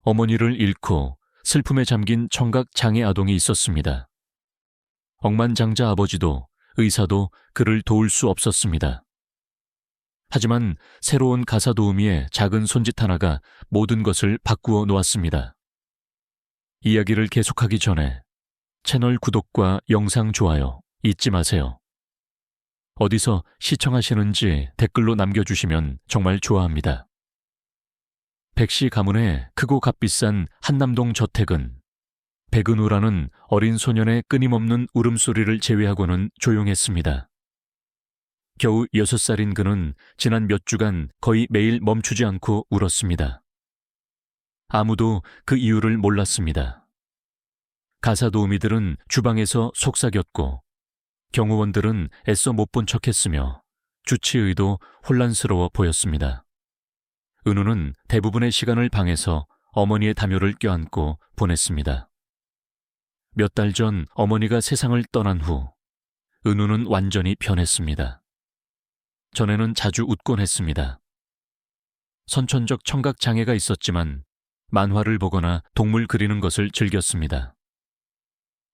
어머니를 잃고 슬픔에 잠긴 청각 장애 아동이 있었습니다. 억만장자 아버지도 의사도 그를 도울 수 없었습니다. 하지만 새로운 가사 도우미의 작은 손짓 하나가 모든 것을 바꾸어 놓았습니다. 이야기를 계속하기 전에 채널 구독과 영상 좋아요 잊지 마세요. 어디서 시청하시는지 댓글로 남겨주시면 정말 좋아합니다. 백씨 가문의 크고 값비싼 한남동 저택은 백은우라는 어린 소년의 끊임없는 울음소리를 제외하고는 조용했습니다. 겨우 6살인 그는 지난 몇 주간 거의 매일 멈추지 않고 울었습니다. 아무도 그 이유를 몰랐습니다. 가사 도우미들은 주방에서 속삭였고 경호원들은 애써 못 본 척했으며 주치의도 혼란스러워 보였습니다. 은우는 대부분의 시간을 방에서 어머니의 담요를 껴안고 보냈습니다. 몇 달 전 어머니가 세상을 떠난 후 은우는 완전히 변했습니다. 전에는 자주 웃곤 했습니다. 선천적 청각 장애가 있었지만 만화를 보거나 동물 그리는 것을 즐겼습니다.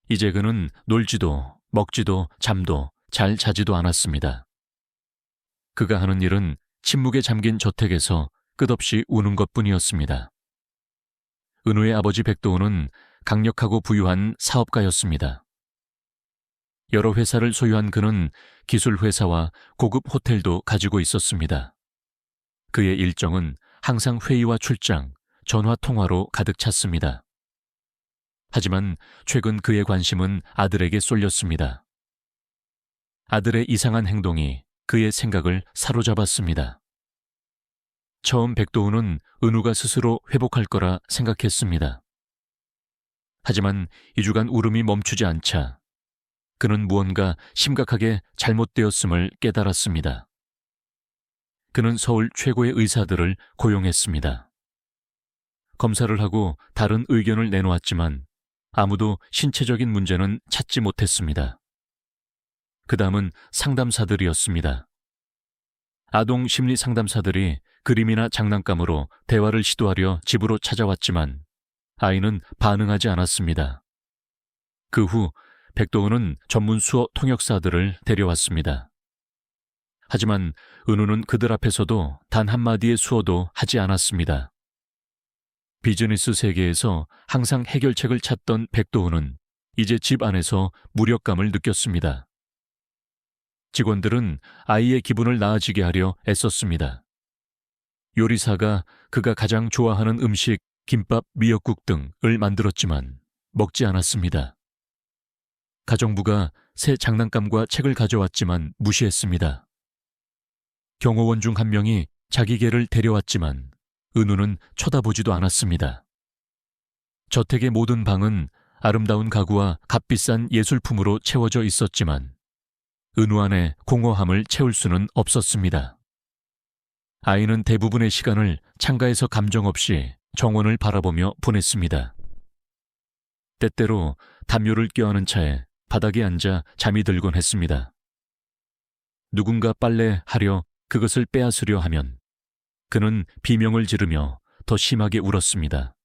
이제 그는 놀지도 먹지도 잠도 잘 자지도 않았습니다. 그가 하는 일은 침묵에 잠긴 저택에서 끝없이 우는 것뿐이었습니다. 은우의 아버지 백도훈은 강력하고 부유한 사업가였습니다. 여러 회사를 소유한 그는 기술회사와 고급 호텔도 가지고 있었습니다. 그의 일정은 항상 회의와 출장, 전화 통화로 가득 찼습니다. 하지만 최근 그의 관심은 아들에게 쏠렸습니다. 아들의 이상한 행동이 그의 생각을 사로잡았습니다. 처음 백도훈은 은우가 스스로 회복할 거라 생각했습니다. 하지만 2주간 울음이 멈추지 않자 그는 무언가 심각하게 잘못되었음을 깨달았습니다. 그는 서울 최고의 의사들을 고용했습니다. 검사를 하고 다른 의견을 내놓았지만 아무도 신체적인 문제는 찾지 못했습니다. 그 다음은 상담사들이었습니다. 아동 심리 상담사들이 그림이나 장난감으로 대화를 시도하려 집으로 찾아왔지만 아이는 반응하지 않았습니다. 그 후 백도훈은 전문 수어 통역사들을 데려왔습니다. 하지만 은우는 그들 앞에서도 단 한마디의 수어도 하지 않았습니다. 비즈니스 세계에서 항상 해결책을 찾던 백도훈은 이제 집 안에서 무력감을 느꼈습니다. 직원들은 아이의 기분을 나아지게 하려 애썼습니다. 요리사가 그가 가장 좋아하는 음식, 김밥, 미역국 등을 만들었지만 먹지 않았습니다. 가정부가 새 장난감과 책을 가져왔지만 무시했습니다. 경호원 중 한 명이 자기 개를 데려왔지만 은우는 쳐다보지도 않았습니다. 저택의 모든 방은 아름다운 가구와 값비싼 예술품으로 채워져 있었지만 은우 안에 공허함을 채울 수는 없었습니다. 아이는 대부분의 시간을 창가에서 감정 없이 정원을 바라보며 보냈습니다. 때때로 담요를 껴안은 차에 바닥에 앉아 잠이 들곤 했습니다. 누군가 빨래하려 그것을 빼앗으려 하면 그는 비명을 지르며 더 심하게 울었습니다.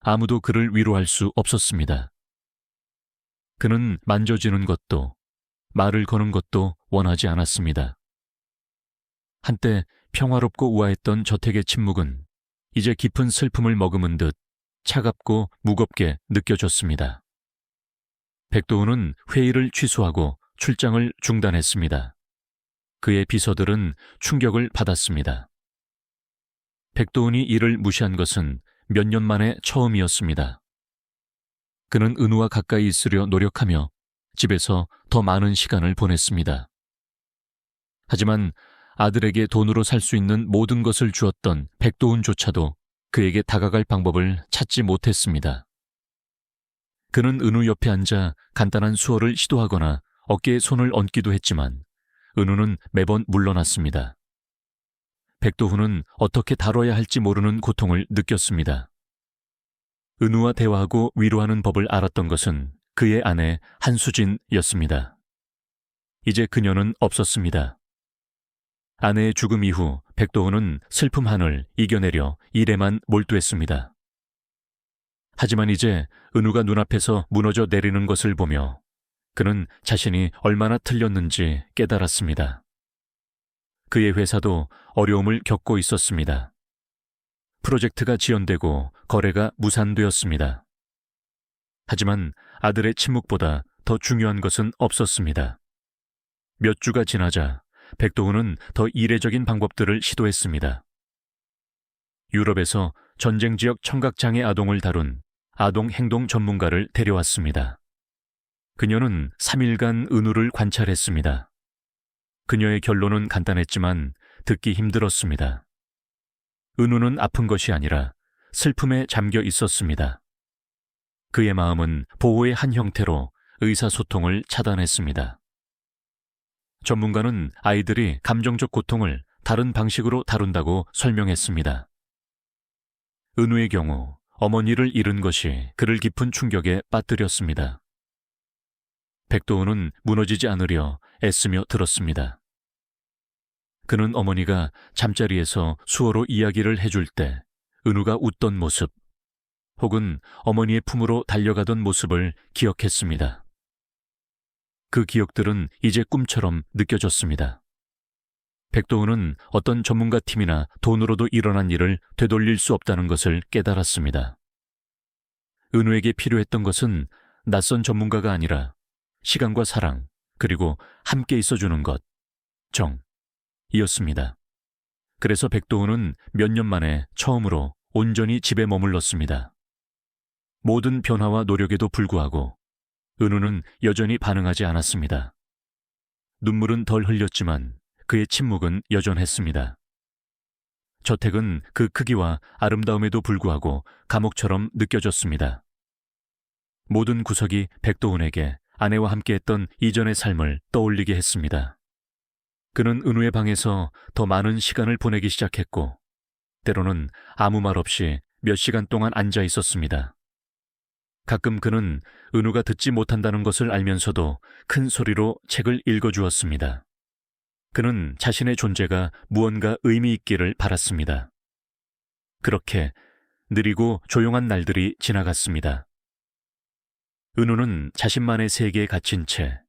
아무도 그를 위로할 수 없었습니다. 그는 만져지는 것도 말을 거는 것도 원하지 않았습니다. 한때 평화롭고 우아했던 저택의 침묵은 이제 깊은 슬픔을 머금은 듯 차갑고 무겁게 느껴졌습니다. 백도훈은 회의를 취소하고 출장을 중단했습니다. 그의 비서들은 충격을 받았습니다. 백도훈이 이를 무시한 것은 몇 년 만에 처음이었습니다. 그는 은우와 가까이 있으려 노력하며 집에서 더 많은 시간을 보냈습니다. 하지만 아들에게 돈으로 살 수 있는 모든 것을 주었던 백도훈조차도 그에게 다가갈 방법을 찾지 못했습니다. 그는 은우 옆에 앉아 간단한 수어를 시도하거나 어깨에 손을 얹기도 했지만 은우는 매번 물러났습니다. 백도훈은 어떻게 다뤄야 할지 모르는 고통을 느꼈습니다. 은우와 대화하고 위로하는 법을 알았던 것은 그의 아내 한수진이었습니다. 이제 그녀는 없었습니다. 아내의 죽음 이후 백도훈은 슬픔 한을 이겨내려 일에만 몰두했습니다. 하지만 이제 은우가 눈앞에서 무너져 내리는 것을 보며 그는 자신이 얼마나 틀렸는지 깨달았습니다. 그의 회사도 어려움을 겪고 있었습니다. 프로젝트가 지연되고 거래가 무산되었습니다. 하지만 아들의 침묵보다 더 중요한 것은 없었습니다. 몇 주가 지나자 백도훈은 더 이례적인 방법들을 시도했습니다. 유럽에서 전쟁 지역 청각장애 아동을 다룬 아동 행동 전문가를 데려왔습니다. 그녀는 3일간 은우를 관찰했습니다. 그녀의 결론은 간단했지만 듣기 힘들었습니다. 은우는 아픈 것이 아니라 슬픔에 잠겨 있었습니다. 그의 마음은 보호의 한 형태로 의사소통을 차단했습니다. 전문가는 아이들이 감정적 고통을 다른 방식으로 다룬다고 설명했습니다. 은우의 경우 어머니를 잃은 것이 그를 깊은 충격에 빠뜨렸습니다. 백도훈은 무너지지 않으려 애쓰며 들었습니다. 그는 어머니가 잠자리에서 수어로 이야기를 해줄 때 은우가 웃던 모습, 혹은 어머니의 품으로 달려가던 모습을 기억했습니다. 그 기억들은 이제 꿈처럼 느껴졌습니다. 백도훈은 어떤 전문가 팀이나 돈으로도 일어난 일을 되돌릴 수 없다는 것을 깨달았습니다. 은우에게 필요했던 것은 낯선 전문가가 아니라 시간과 사랑, 그리고 함께 있어주는 것, 정이었습니다. 그래서 백도훈은 몇 년 만에 처음으로 온전히 집에 머물렀습니다. 모든 변화와 노력에도 불구하고 은우는 여전히 반응하지 않았습니다. 눈물은 덜 흘렸지만 그의 침묵은 여전했습니다. 저택은 그 크기와 아름다움에도 불구하고 감옥처럼 느껴졌습니다. 모든 구석이 백도훈에게 아내와 함께했던 이전의 삶을 떠올리게 했습니다. 그는 은우의 방에서 더 많은 시간을 보내기 시작했고, 때로는 아무 말 없이 몇 시간 동안 앉아 있었습니다. 가끔 그는 은우가 듣지 못한다는 것을 알면서도 큰 소리로 책을 읽어주었습니다. 그는 자신의 존재가 무언가 의미 있기를 바랐습니다. 그렇게 느리고 조용한 날들이 지나갔습니다. 은우는 자신만의 세계에 갇힌 채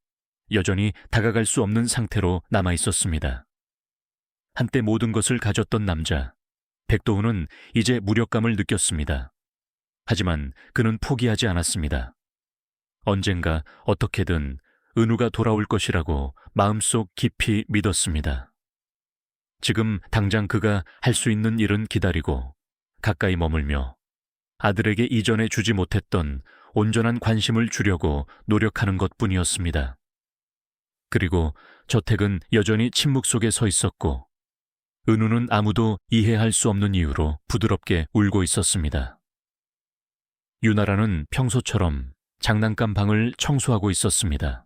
여전히 다가갈 수 없는 상태로 남아 있었습니다. 한때 모든 것을 가졌던 남자, 백도훈은 이제 무력감을 느꼈습니다. 하지만 그는 포기하지 않았습니다. 언젠가 어떻게든 은우가 돌아올 것이라고 마음속 깊이 믿었습니다. 지금 당장 그가 할 수 있는 일은 기다리고 가까이 머물며 아들에게 이전에 주지 못했던 온전한 관심을 주려고 노력하는 것뿐이었습니다. 그리고 저택은 여전히 침묵 속에 서 있었고 은우는 아무도 이해할 수 없는 이유로 부드럽게 울고 있었습니다. 유나라는 평소처럼 장난감 방을 청소하고 있었습니다.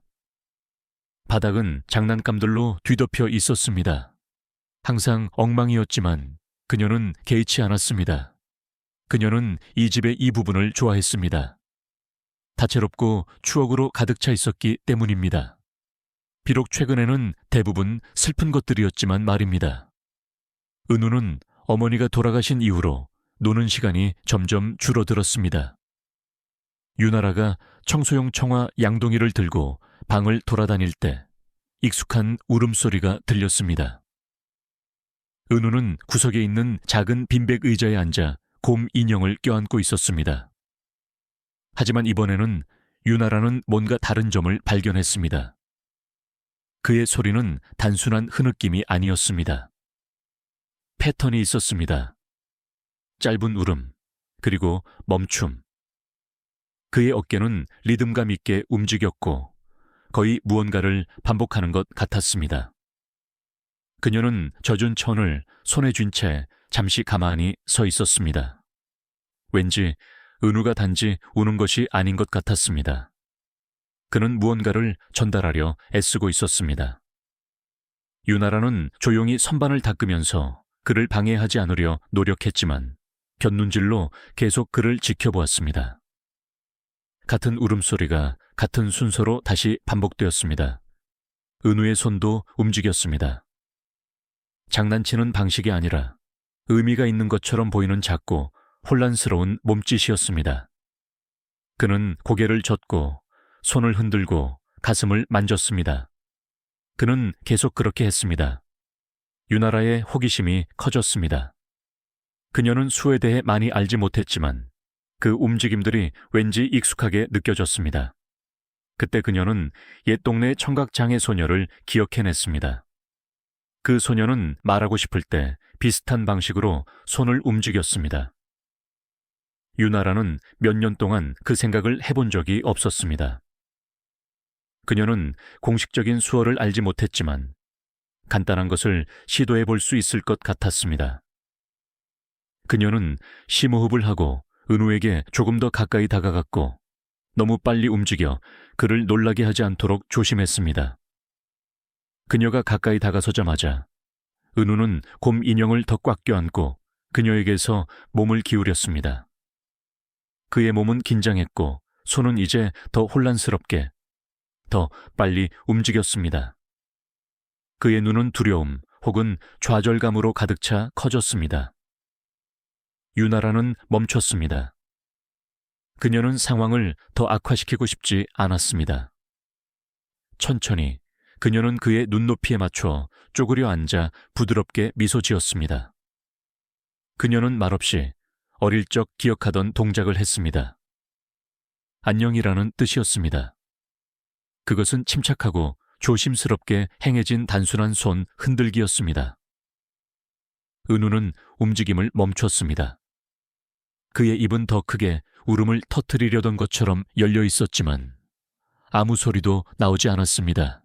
바닥은 장난감들로 뒤덮여 있었습니다. 항상 엉망이었지만 그녀는 개의치 않았습니다. 그녀는 이 집의 이 부분을 좋아했습니다. 다채롭고 추억으로 가득 차 있었기 때문입니다. 비록 최근에는 대부분 슬픈 것들이었지만 말입니다. 은우는 어머니가 돌아가신 이후로 노는 시간이 점점 줄어들었습니다. 유나라가 청소용 청아 양동이를 들고 방을 돌아다닐 때 익숙한 울음소리가 들렸습니다. 은우는 구석에 있는 작은 빈백 의자에 앉아 곰 인형을 껴안고 있었습니다. 하지만 이번에는 유나라는 뭔가 다른 점을 발견했습니다. 그의 소리는 단순한 흐느낌이 아니었습니다. 패턴이 있었습니다. 짧은 울음, 그리고 멈춤. 그의 어깨는 리듬감 있게 움직였고 거의 무언가를 반복하는 것 같았습니다. 그녀는 젖은 천을 손에 쥔 채 잠시 가만히 서 있었습니다. 왠지 은우가 단지 우는 것이 아닌 것 같았습니다. 그는 무언가를 전달하려 애쓰고 있었습니다. 유나라는 조용히 선반을 닦으면서 그를 방해하지 않으려 노력했지만 곁눈질로 계속 그를 지켜보았습니다. 같은 울음소리가 같은 순서로 다시 반복되었습니다. 은우의 손도 움직였습니다. 장난치는 방식이 아니라 의미가 있는 것처럼 보이는 작고 혼란스러운 몸짓이었습니다. 그는 고개를 젓고 손을 흔들고 가슴을 만졌습니다. 그는 계속 그렇게 했습니다. 유나라의 호기심이 커졌습니다. 그녀는 수에 대해 많이 알지 못했지만 그 움직임들이 왠지 익숙하게 느껴졌습니다. 그때 그녀는 옛 동네 청각장애 소녀를 기억해냈습니다. 그 소녀는 말하고 싶을 때 비슷한 방식으로 손을 움직였습니다. 유나라는 몇 년 동안 그 생각을 해본 적이 없었습니다. 그녀는 공식적인 수어를 알지 못했지만 간단한 것을 시도해 볼 수 있을 것 같았습니다. 그녀는 심호흡을 하고 은우에게 조금 더 가까이 다가갔고 너무 빨리 움직여 그를 놀라게 하지 않도록 조심했습니다. 그녀가 가까이 다가서자마자 은우는 곰 인형을 더 꽉 껴안고 그녀에게서 몸을 기울였습니다. 그의 몸은 긴장했고 손은 이제 더 혼란스럽게, 더 빨리 움직였습니다. 그의 눈은 두려움 혹은 좌절감으로 가득 차 커졌습니다. 유나라는 멈췄습니다. 그녀는 상황을 더 악화시키고 싶지 않았습니다. 천천히 그녀는 그의 눈높이에 맞춰 쪼그려 앉아 부드럽게 미소 지었습니다. 그녀는 말없이 어릴 적 기억하던 동작을 했습니다. 안녕이라는 뜻이었습니다. 그것은 침착하고 조심스럽게 행해진 단순한 손 흔들기였습니다. 은우는 움직임을 멈췄습니다. 그의 입은 더 크게 울음을 터뜨리려던 것처럼 열려 있었지만 아무 소리도 나오지 않았습니다.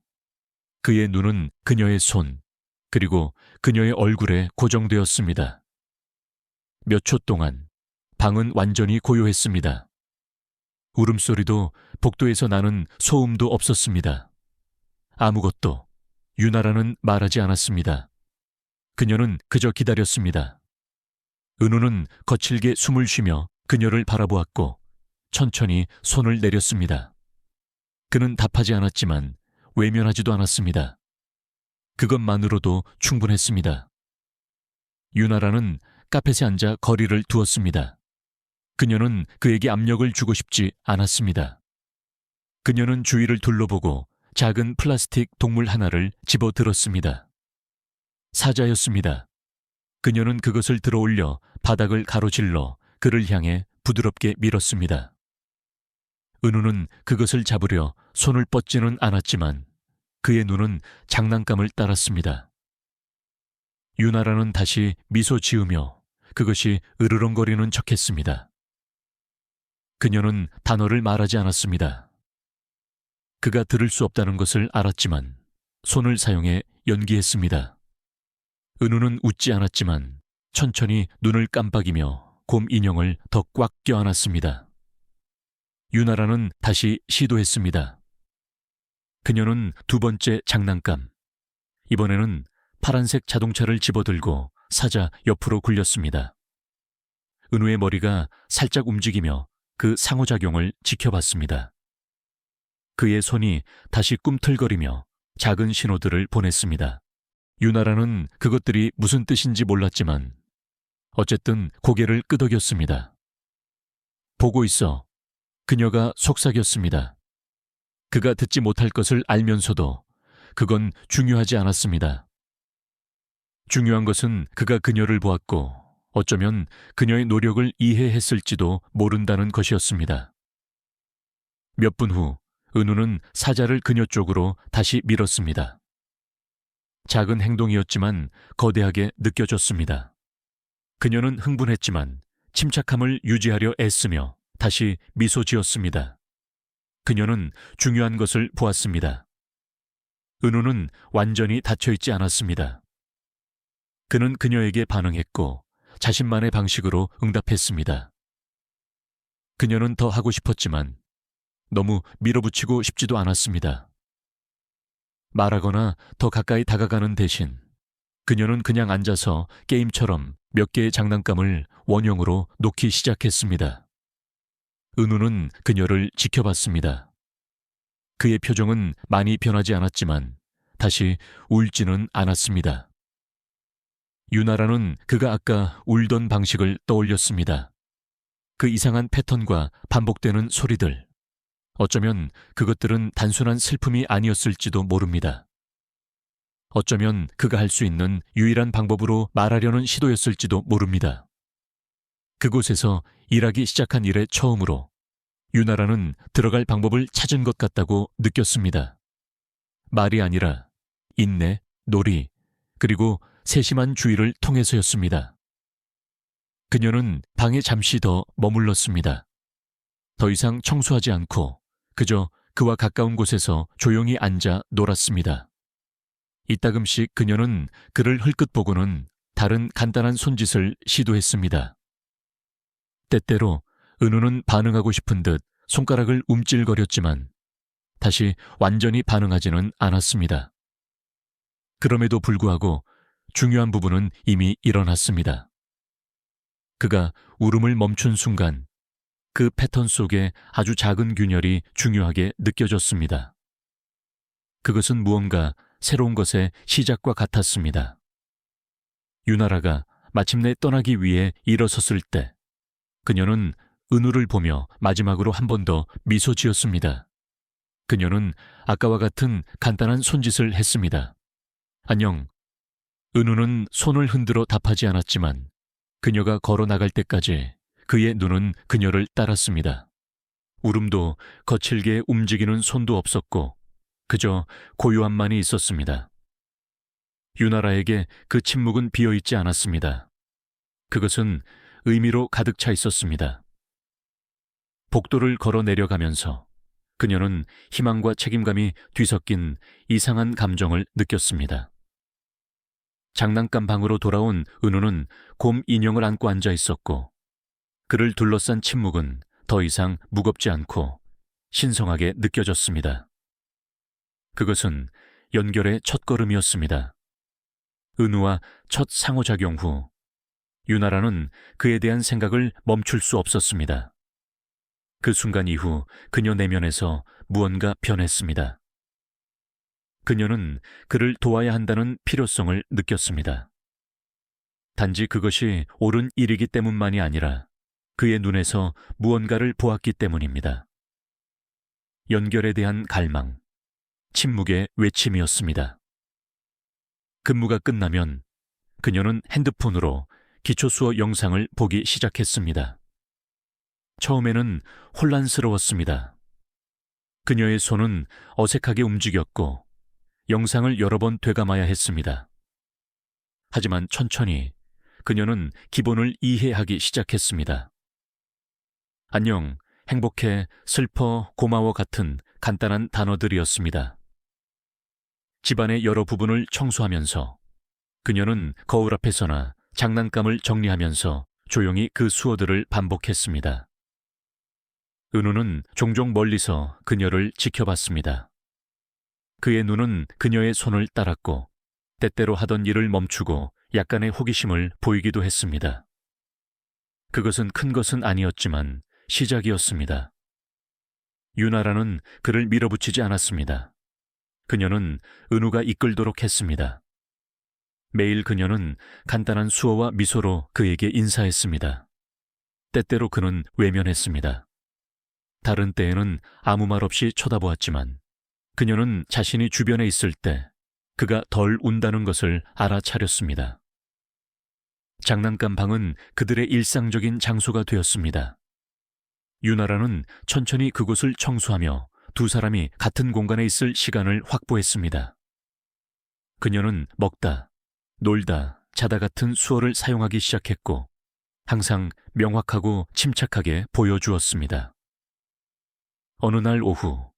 그의 눈은 그녀의 손, 그리고 그녀의 얼굴에 고정되었습니다. 몇 초 동안 방은 완전히 고요했습니다. 울음소리도 복도에서 나는 소음도 없었습니다. 아무것도, 유나라는 말하지 않았습니다. 그녀는 그저 기다렸습니다. 은우는 거칠게 숨을 쉬며 그녀를 바라보았고 천천히 손을 내렸습니다. 그는 답하지 않았지만 외면하지도 않았습니다. 그것만으로도 충분했습니다. 유나라는 카펫에 앉아 거리를 두었습니다. 그녀는 그에게 압력을 주고 싶지 않았습니다. 그녀는 주위를 둘러보고 작은 플라스틱 동물 하나를 집어들었습니다. 사자였습니다. 그녀는 그것을 들어올려 바닥을 가로질러 그를 향해 부드럽게 밀었습니다. 은우는 그것을 잡으려 손을 뻗지는 않았지만 그의 눈은 장난감을 따랐습니다. 유나라는 다시 미소 지으며 그것이 으르렁거리는 척했습니다. 그녀는 단어를 말하지 않았습니다. 그가 들을 수 없다는 것을 알았지만 손을 사용해 연기했습니다. 은우는 웃지 않았지만 천천히 눈을 깜빡이며 곰 인형을 더 꽉 껴안았습니다. 유나라는 다시 시도했습니다. 그녀는 두 번째 장난감, 이번에는 파란색 자동차를 집어들고 사자 옆으로 굴렸습니다. 은우의 머리가 살짝 움직이며 그 상호작용을 지켜봤습니다. 그의 손이 다시 꿈틀거리며 작은 신호들을 보냈습니다. 유나라는 그것들이 무슨 뜻인지 몰랐지만 어쨌든 고개를 끄덕였습니다. 보고 있어. 그녀가 속삭였습니다. 그가 듣지 못할 것을 알면서도 그건 중요하지 않았습니다. 중요한 것은 그가 그녀를 보았고 어쩌면 그녀의 노력을 이해했을지도 모른다는 것이었습니다. 몇 분 후 은우는 사자를 그녀 쪽으로 다시 밀었습니다. 작은 행동이었지만 거대하게 느껴졌습니다. 그녀는 흥분했지만 침착함을 유지하려 애쓰며 다시 미소 지었습니다. 그녀는 중요한 것을 보았습니다. 은우는 완전히 닫혀있지 않았습니다. 그는 그녀에게 반응했고 자신만의 방식으로 응답했습니다. 그녀는 더 하고 싶었지만 너무 밀어붙이고 싶지도 않았습니다. 말하거나 더 가까이 다가가는 대신 그녀는 그냥 앉아서 게임처럼 몇 개의 장난감을 원형으로 놓기 시작했습니다. 은우는 그녀를 지켜봤습니다. 그의 표정은 많이 변하지 않았지만 다시 울지는 않았습니다. 유나라는 그가 아까 울던 방식을 떠올렸습니다. 그 이상한 패턴과 반복되는 소리들. 어쩌면 그것들은 단순한 슬픔이 아니었을지도 모릅니다. 어쩌면 그가 할 수 있는 유일한 방법으로 말하려는 시도였을지도 모릅니다. 그곳에서 일하기 시작한 이래 처음으로 유나라는 들어갈 방법을 찾은 것 같다고 느꼈습니다. 말이 아니라 인내, 놀이, 그리고 세심한 주의를 통해서였습니다. 그녀는 방에 잠시 더 머물렀습니다. 더 이상 청소하지 않고 그저 그와 가까운 곳에서 조용히 앉아 놀았습니다. 이따금씩 그녀는 그를 흘끗 보고는 다른 간단한 손짓을 시도했습니다. 때때로 은우는 반응하고 싶은 듯 손가락을 움찔거렸지만 다시 완전히 반응하지는 않았습니다. 그럼에도 불구하고 중요한 부분은 이미 일어났습니다. 그가 울음을 멈춘 순간 그 패턴 속에 아주 작은 균열이 중요하게 느껴졌습니다. 그것은 무언가 새로운 것의 시작과 같았습니다. 유나라가 마침내 떠나기 위해 일어섰을 때 그녀는 은우를 보며 마지막으로 한 번 더 미소 지었습니다. 그녀는 아까와 같은 간단한 손짓을 했습니다. 안녕. 은우는 손을 흔들어 답하지 않았지만 그녀가 걸어 나갈 때까지 그의 눈은 그녀를 따랐습니다. 울음도 거칠게 움직이는 손도 없었고 그저 고요함만이 있었습니다. 유나라에게 그 침묵은 비어있지 않았습니다. 그것은 의미로 가득 차 있었습니다. 복도를 걸어 내려가면서 그녀는 희망과 책임감이 뒤섞인 이상한 감정을 느꼈습니다. 장난감 방으로 돌아온 은우는 곰 인형을 안고 앉아 있었고 그를 둘러싼 침묵은 더 이상 무겁지 않고 신성하게 느껴졌습니다. 그것은 연결의 첫걸음이었습니다. 은우와 첫 상호작용 후 유나라는 그에 대한 생각을 멈출 수 없었습니다. 그 순간 이후 그녀 내면에서 무언가 변했습니다. 그녀는 그를 도와야 한다는 필요성을 느꼈습니다. 단지 그것이 옳은 일이기 때문만이 아니라 그의 눈에서 무언가를 보았기 때문입니다. 연결에 대한 갈망, 침묵의 외침이었습니다. 근무가 끝나면 그녀는 핸드폰으로 기초수어 영상을 보기 시작했습니다. 처음에는 혼란스러웠습니다. 그녀의 손은 어색하게 움직였고 영상을 여러 번 되감아야 했습니다. 하지만 천천히 그녀는 기본을 이해하기 시작했습니다. 안녕, 행복해, 슬퍼, 고마워 같은 간단한 단어들이었습니다. 집안의 여러 부분을 청소하면서 그녀는 거울 앞에서나 장난감을 정리하면서 조용히 그 수어들을 반복했습니다. 은우는 종종 멀리서 그녀를 지켜봤습니다. 그의 눈은 그녀의 손을 따랐고 때때로 하던 일을 멈추고 약간의 호기심을 보이기도 했습니다. 그것은 큰 것은 아니었지만 시작이었습니다. 유나라는 그를 밀어붙이지 않았습니다. 그녀는 은우가 이끌도록 했습니다. 매일 그녀는 간단한 수어와 미소로 그에게 인사했습니다. 때때로 그는 외면했습니다. 다른 때에는 아무 말 없이 쳐다보았지만 그녀는 자신이 주변에 있을 때 그가 덜 운다는 것을 알아차렸습니다. 장난감 방은 그들의 일상적인 장소가 되었습니다. 유나라는 천천히 그곳을 청소하며 두 사람이 같은 공간에 있을 시간을 확보했습니다. 그녀는 먹다, 놀다, 자다 같은 수어를 사용하기 시작했고 항상 명확하고 침착하게 보여주었습니다. 어느 날 오후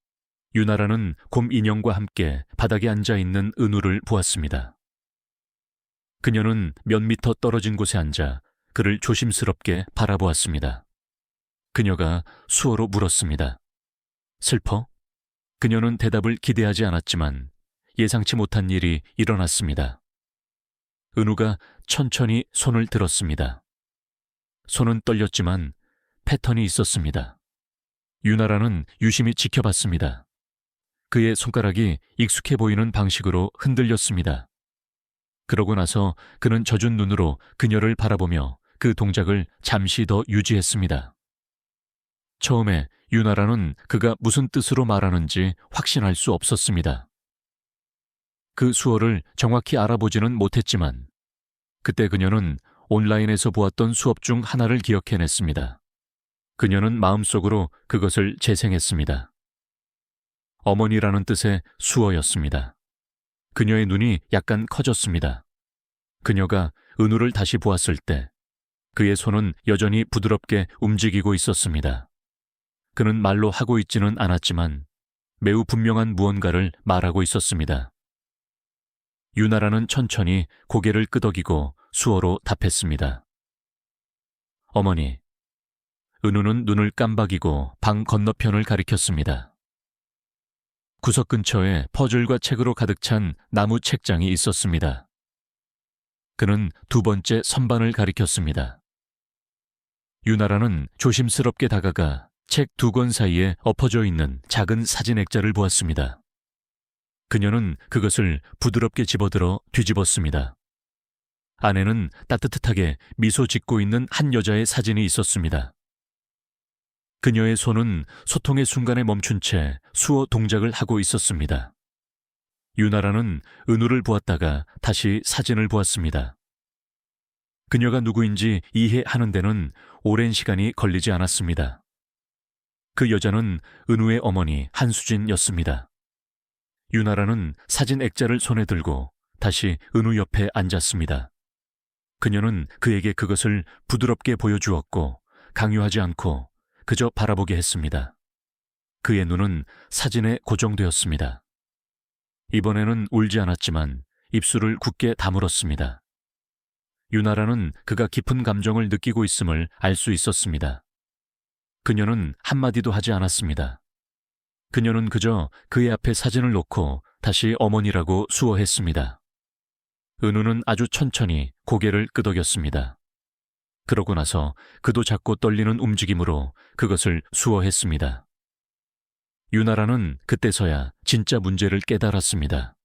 유나라는 곰 인형과 함께 바닥에 앉아있는 은우를 보았습니다. 그녀는 몇 미터 떨어진 곳에 앉아 그를 조심스럽게 바라보았습니다. 그녀가 수어로 물었습니다. 슬퍼? 그녀는 대답을 기대하지 않았지만 예상치 못한 일이 일어났습니다. 은우가 천천히 손을 들었습니다. 손은 떨렸지만 패턴이 있었습니다. 유나라는 유심히 지켜봤습니다. 그의 손가락이 익숙해 보이는 방식으로 흔들렸습니다. 그러고 나서 그는 젖은 눈으로 그녀를 바라보며 그 동작을 잠시 더 유지했습니다. 처음에 유나라는 그가 무슨 뜻으로 말하는지 확신할 수 없었습니다. 그 수어를 정확히 알아보지는 못했지만 그때 그녀는 온라인에서 보았던 수업 중 하나를 기억해냈습니다. 그녀는 마음속으로 그것을 재생했습니다. 어머니라는 뜻의 수어였습니다. 그녀의 눈이 약간 커졌습니다. 그녀가 은우를 다시 보았을 때 그의 손은 여전히 부드럽게 움직이고 있었습니다. 그는 말로 하고 있지는 않았지만 매우 분명한 무언가를 말하고 있었습니다. 유나라는 천천히 고개를 끄덕이고 수어로 답했습니다. 어머니. 은우는 눈을 깜박이고 방 건너편을 가리켰습니다. 구석 근처에 퍼즐과 책으로 가득 찬 나무 책장이 있었습니다. 그는 두 번째 선반을 가리켰습니다. 유나라는 조심스럽게 다가가 책 두 권 사이에 엎어져 있는 작은 사진 액자를 보았습니다. 그녀는 그것을 부드럽게 집어들어 뒤집었습니다. 안에는 따뜻하게 미소 짓고 있는 한 여자의 사진이 있었습니다. 그녀의 손은 소통의 순간에 멈춘 채 수어 동작을 하고 있었습니다. 유나라는 은우를 보았다가 다시 사진을 보았습니다. 그녀가 누구인지 이해하는 데는 오랜 시간이 걸리지 않았습니다. 그 여자는 은우의 어머니 한수진이었습니다. 유나라는 사진 액자를 손에 들고 다시 은우 옆에 앉았습니다. 그녀는 그에게 그것을 부드럽게 보여주었고 강요하지 않고 그저 바라보게 했습니다. 그의 눈은 사진에 고정되었습니다. 이번에는 울지 않았지만 입술을 굳게 다물었습니다. 유나라는 그가 깊은 감정을 느끼고 있음을 알 수 있었습니다. 그녀는 한마디도 하지 않았습니다. 그녀는 그저 그의 앞에 사진을 놓고 다시 어머니라고 수어했습니다. 은우는 아주 천천히 고개를 끄덕였습니다. 그러고 나서 그도 작고 떨리는 움직임으로 그것을 수어했습니다. 유나라는 그때서야 진짜 문제를 깨달았습니다.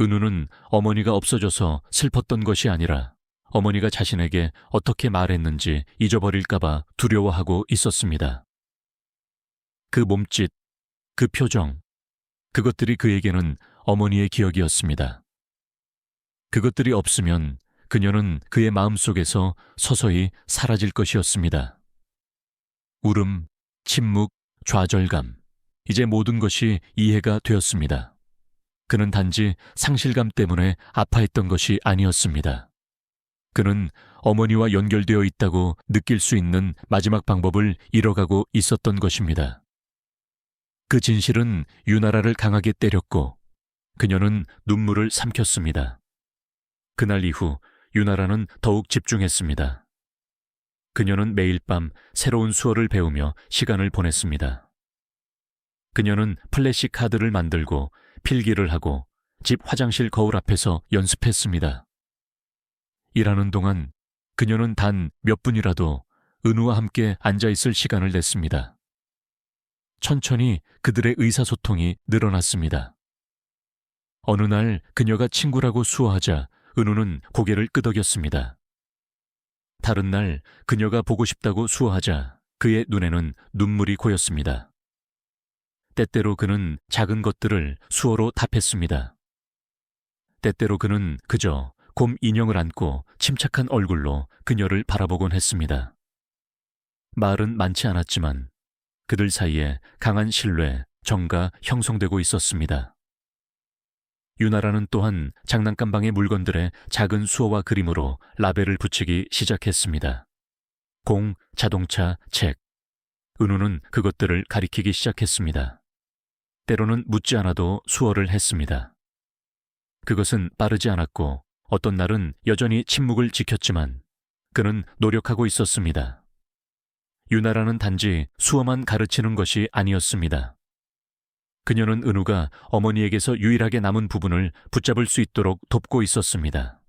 은우는 어머니가 없어져서 슬펐던 것이 아니라 어머니가 자신에게 어떻게 말했는지 잊어버릴까봐 두려워하고 있었습니다. 그 몸짓, 그 표정, 그것들이 그에게는 어머니의 기억이었습니다. 그것들이 없으면 그녀는 그의 마음속에서 서서히 사라질 것이었습니다. 울음, 침묵, 좌절감, 이제 모든 것이 이해가 되었습니다. 그는 단지 상실감 때문에 아파했던 것이 아니었습니다. 그는 어머니와 연결되어 있다고 느낄 수 있는 마지막 방법을 잃어가고 있었던 것입니다. 그 진실은 유나라를 강하게 때렸고 그녀는 눈물을 삼켰습니다. 그날 이후 유나라는 더욱 집중했습니다. 그녀는 매일 밤 새로운 수어를 배우며 시간을 보냈습니다. 그녀는 플래시 카드를 만들고 필기를 하고 집 화장실 거울 앞에서 연습했습니다. 일하는 동안 그녀는 단 몇 분이라도 은우와 함께 앉아있을 시간을 냈습니다. 천천히 그들의 의사소통이 늘어났습니다. 어느 날 그녀가 친구라고 수어하자 은우는 고개를 끄덕였습니다. 다른 날 그녀가 보고 싶다고 수어하자 그의 눈에는 눈물이 고였습니다. 때때로 그는 작은 것들을 수어로 답했습니다. 때때로 그는 그저 곰 인형을 안고 침착한 얼굴로 그녀를 바라보곤 했습니다. 말은 많지 않았지만 그들 사이에 강한 신뢰, 정가 형성되고 있었습니다. 유나라는 또한 장난감방의 물건들에 작은 수어와 그림으로 라벨을 붙이기 시작했습니다. 공, 자동차, 책. 은우는 그것들을 가리키기 시작했습니다. 때로는 묻지 않아도 수어를 했습니다. 그것은 빠르지 않았고 어떤 날은 여전히 침묵을 지켰지만 그는 노력하고 있었습니다. 유나라는 단지 수어만 가르치는 것이 아니었습니다. 그녀는 은우가 어머니에게서 유일하게 남은 부분을 붙잡을 수 있도록 돕고 있었습니다.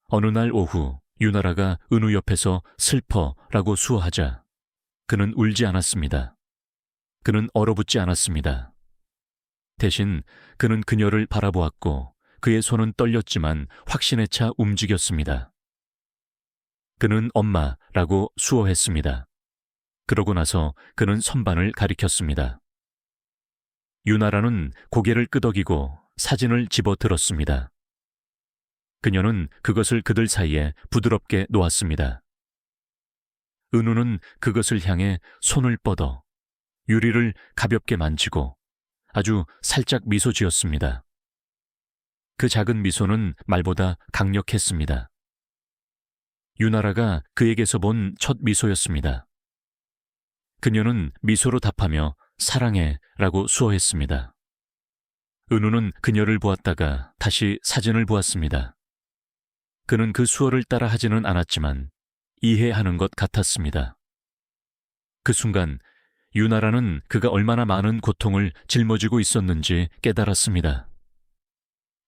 어느 날 오후 유나라가 은우 옆에서 슬퍼라고 수어하자 그는 울지 않았습니다. 그는 얼어붙지 않았습니다. 대신 그는 그녀를 바라보았고 그의 손은 떨렸지만 확신에 차 움직였습니다. 그는 엄마라고 수어했습니다. 그러고 나서 그는 선반을 가리켰습니다. 유나라는 고개를 끄덕이고 사진을 집어들었습니다. 그녀는 그것을 그들 사이에 부드럽게 놓았습니다. 은우는 그것을 향해 손을 뻗어 유리를 가볍게 만지고 아주 살짝 미소 지었습니다. 그 작은 미소는 말보다 강력했습니다. 유나라가 그에게서 본 첫 미소였습니다. 그녀는 미소로 답하며 사랑해 라고 수어했습니다. 은우는 그녀를 보았다가 다시 사진을 보았습니다. 그는 그 수어를 따라 하지는 않았지만 이해하는 것 같았습니다. 그 순간 유나라는 그가 얼마나 많은 고통을 짊어지고 있었는지 깨달았습니다.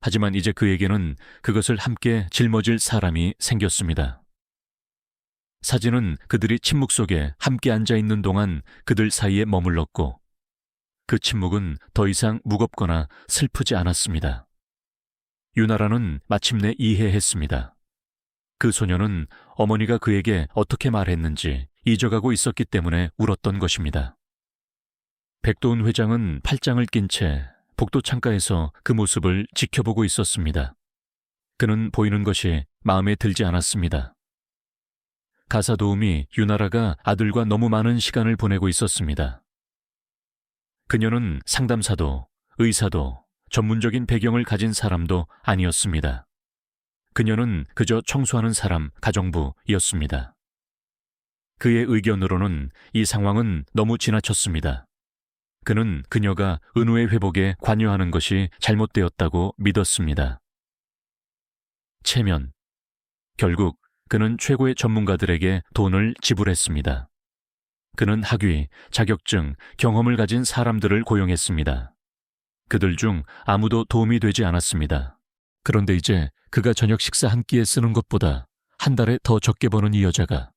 하지만 이제 그에게는 그것을 함께 짊어질 사람이 생겼습니다. 사진은 그들이 침묵 속에 함께 앉아 있는 동안 그들 사이에 머물렀고 그 침묵은 더 이상 무겁거나 슬프지 않았습니다. 유나라는 마침내 이해했습니다. 그 소녀는 어머니가 그에게 어떻게 말했는지 잊어가고 있었기 때문에 울었던 것입니다. 백도훈 회장은 팔짱을 낀 채 복도 창가에서 그 모습을 지켜보고 있었습니다. 그는 보이는 것이 마음에 들지 않았습니다. 가사 도우미 유나라가 아들과 너무 많은 시간을 보내고 있었습니다. 그녀는 상담사도 의사도 전문적인 배경을 가진 사람도 아니었습니다. 그녀는 그저 청소하는 사람, 가정부였습니다. 그의 의견으로는 이 상황은 너무 지나쳤습니다. 그는 그녀가 은우의 회복에 관여하는 것이 잘못되었다고 믿었습니다. 체면. 결국 그는 최고의 전문가들에게 돈을 지불했습니다. 그는 학위, 자격증, 경험을 가진 사람들을 고용했습니다. 그들 중 아무도 도움이 되지 않았습니다. 그런데 이제 그가 저녁 식사 한 끼에 쓰는 것보다 한 달에 더 적게 버는 이 여자가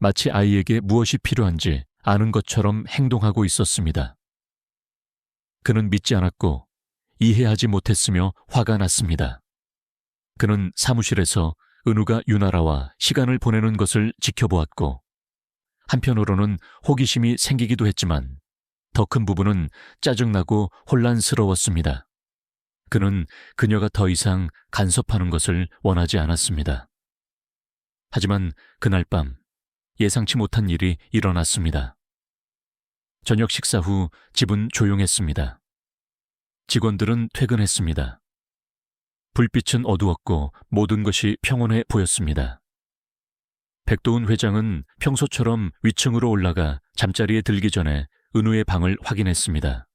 마치 아이에게 무엇이 필요한지 아는 것처럼 행동하고 있었습니다. 그는 믿지 않았고 이해하지 못했으며 화가 났습니다. 그는 사무실에서 은우가 유나라와 시간을 보내는 것을 지켜보았고 한편으로는 호기심이 생기기도 했지만 더 큰 부분은 짜증나고 혼란스러웠습니다. 그는 그녀가 더 이상 간섭하는 것을 원하지 않았습니다. 하지만 그날 밤 예상치 못한 일이 일어났습니다. 저녁 식사 후 집은 조용했습니다. 직원들은 퇴근했습니다. 불빛은 어두웠고 모든 것이 평온해 보였습니다. 백도훈 회장은 평소처럼 위층으로 올라가 잠자리에 들기 전에 은우의 방을 확인했습니다.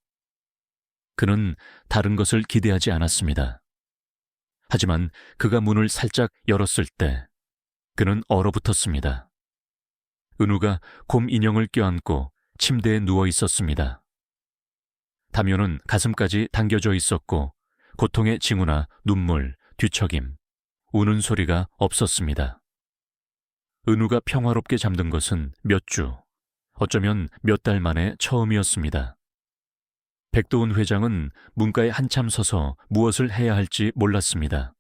그는 다른 것을 기대하지 않았습니다. 하지만 그가 문을 살짝 열었을 때 그는 얼어붙었습니다. 은우가 곰 인형을 껴안고 침대에 누워 있었습니다. 담요는 가슴까지 당겨져 있었고 고통의 징후나 눈물, 뒤척임, 우는 소리가 없었습니다. 은우가 평화롭게 잠든 것은 몇 주, 어쩌면 몇 달 만에 처음이었습니다. 백도훈 회장은 문가에 한참 서서 무엇을 해야 할지 몰랐습니다.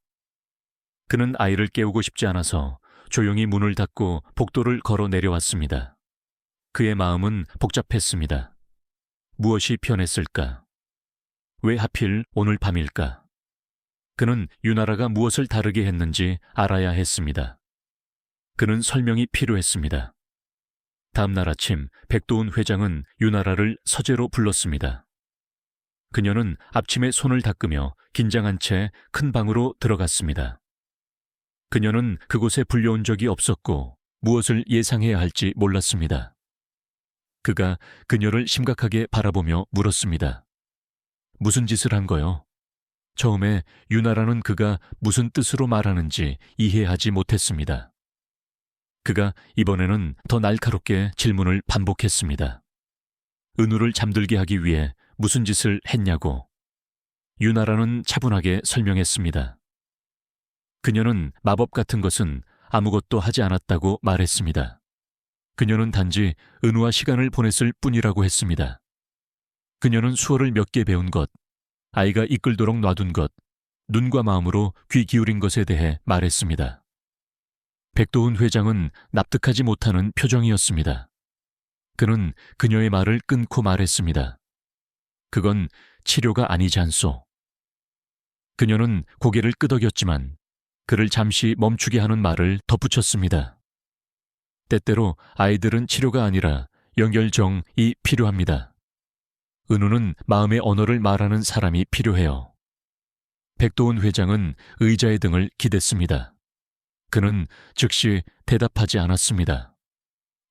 그는 아이를 깨우고 싶지 않아서 조용히 문을 닫고 복도를 걸어 내려왔습니다. 그의 마음은 복잡했습니다. 무엇이 변했을까? 왜 하필 오늘 밤일까? 그는 유나라가 무엇을 다르게 했는지 알아야 했습니다. 그는 설명이 필요했습니다. 다음 날 아침 백도훈 회장은 유나라를 서재로 불렀습니다. 그녀는 앞침에 손을 닦으며 긴장한 채 큰 방으로 들어갔습니다. 그녀는 그곳에 불려온 적이 없었고 무엇을 예상해야 할지 몰랐습니다. 그가 그녀를 심각하게 바라보며 물었습니다. 무슨 짓을 한 거요? 처음에 유나라는 그가 무슨 뜻으로 말하는지 이해하지 못했습니다. 그가 이번에는 더 날카롭게 질문을 반복했습니다. 은우를 잠들게 하기 위해 무슨 짓을 했냐고. 유나라는 차분하게 설명했습니다. 그녀는 마법 같은 것은 아무것도 하지 않았다고 말했습니다. 그녀는 단지 은우와 시간을 보냈을 뿐이라고 했습니다. 그녀는 수어를 몇 개 배운 것, 아이가 이끌도록 놔둔 것, 눈과 마음으로 귀 기울인 것에 대해 말했습니다. 백도훈 회장은 납득하지 못하는 표정이었습니다. 그는 그녀의 말을 끊고 말했습니다. 그건 치료가 아니지 않소. 그녀는 고개를 끄덕였지만 그를 잠시 멈추게 하는 말을 덧붙였습니다. 때때로 아이들은 치료가 아니라 연결정이 필요합니다. 은우는 마음의 언어를 말하는 사람이 필요해요. 백도훈 회장은 의자의 등을 기댔습니다. 그는 즉시 대답하지 않았습니다.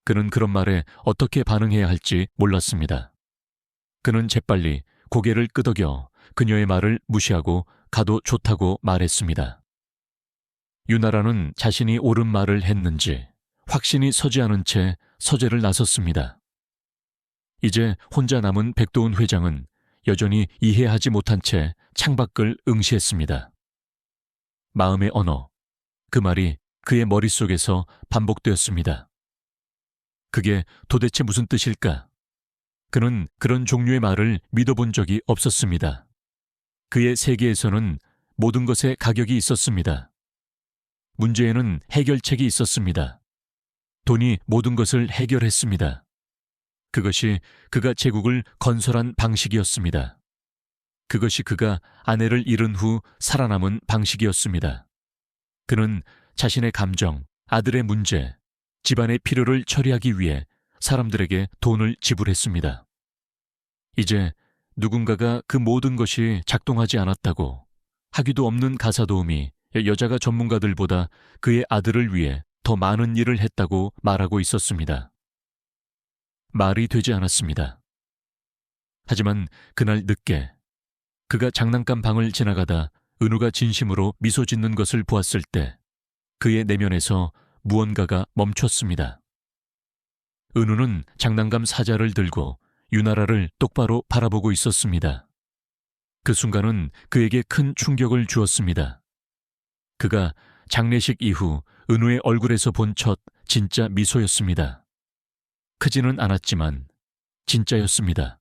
그는 그런 말에 어떻게 반응해야 할지 몰랐습니다. 그는 재빨리 고개를 끄덕여 그녀의 말을 무시하고 가도 좋다고 말했습니다. 유나라는 자신이 옳은 말을 했는지 확신이 서지 않은 채 서재를 나섰습니다. 이제 혼자 남은 백도훈 회장은 여전히 이해하지 못한 채 창밖을 응시했습니다. 마음의 언어, 그 말이 그의 머릿속에서 반복되었습니다. 그게 도대체 무슨 뜻일까? 그는 그런 종류의 말을 믿어본 적이 없었습니다. 그의 세계에서는 모든 것에 가격이 있었습니다. 문제에는 해결책이 있었습니다. 돈이 모든 것을 해결했습니다. 그것이 그가 제국을 건설한 방식이었습니다. 그것이 그가 아내를 잃은 후 살아남은 방식이었습니다. 그는 자신의 감정, 아들의 문제, 집안의 필요를 처리하기 위해 사람들에게 돈을 지불했습니다. 이제 누군가가 그 모든 것이 작동하지 않았다고 하기도 없는 가사 도우미 여자가 전문가들보다 그의 아들을 위해 더 많은 일을 했다고 말하고 있었습니다. 말이 되지 않았습니다. 하지만 그날 늦게 그가 장난감 방을 지나가다 은우가 진심으로 미소 짓는 것을 보았을 때 그의 내면에서 무언가가 멈췄습니다. 은우는 장난감 사자를 들고 유나라를 똑바로 바라보고 있었습니다. 그 순간은 그에게 큰 충격을 주었습니다. 그가 장례식 이후 은우의 얼굴에서 본 첫 진짜 미소였습니다. 크지는 않았지만 진짜였습니다.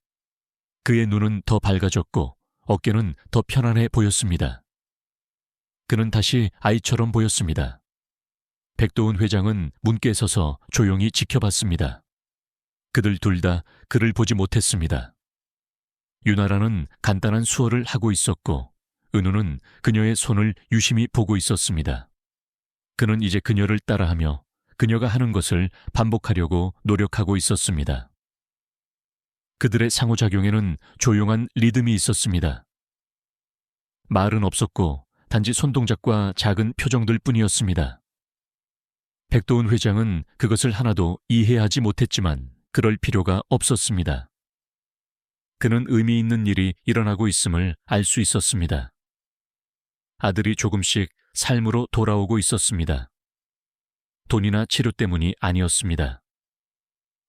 그의 눈은 더 밝아졌고 어깨는 더 편안해 보였습니다. 그는 다시 아이처럼 보였습니다. 백도훈 회장은 문께 서서 조용히 지켜봤습니다. 그들 둘 다 그를 보지 못했습니다. 유나라는 간단한 수어를 하고 있었고 은우는 그녀의 손을 유심히 보고 있었습니다. 그는 이제 그녀를 따라하며 그녀가 하는 것을 반복하려고 노력하고 있었습니다. 그들의 상호작용에는 조용한 리듬이 있었습니다. 말은 없었고 단지 손동작과 작은 표정들 뿐이었습니다. 백도훈 회장은 그것을 하나도 이해하지 못했지만 그럴 필요가 없었습니다. 그는 의미 있는 일이 일어나고 있음을 알 수 있었습니다. 아들이 조금씩 삶으로 돌아오고 있었습니다. 돈이나 치료 때문이 아니었습니다.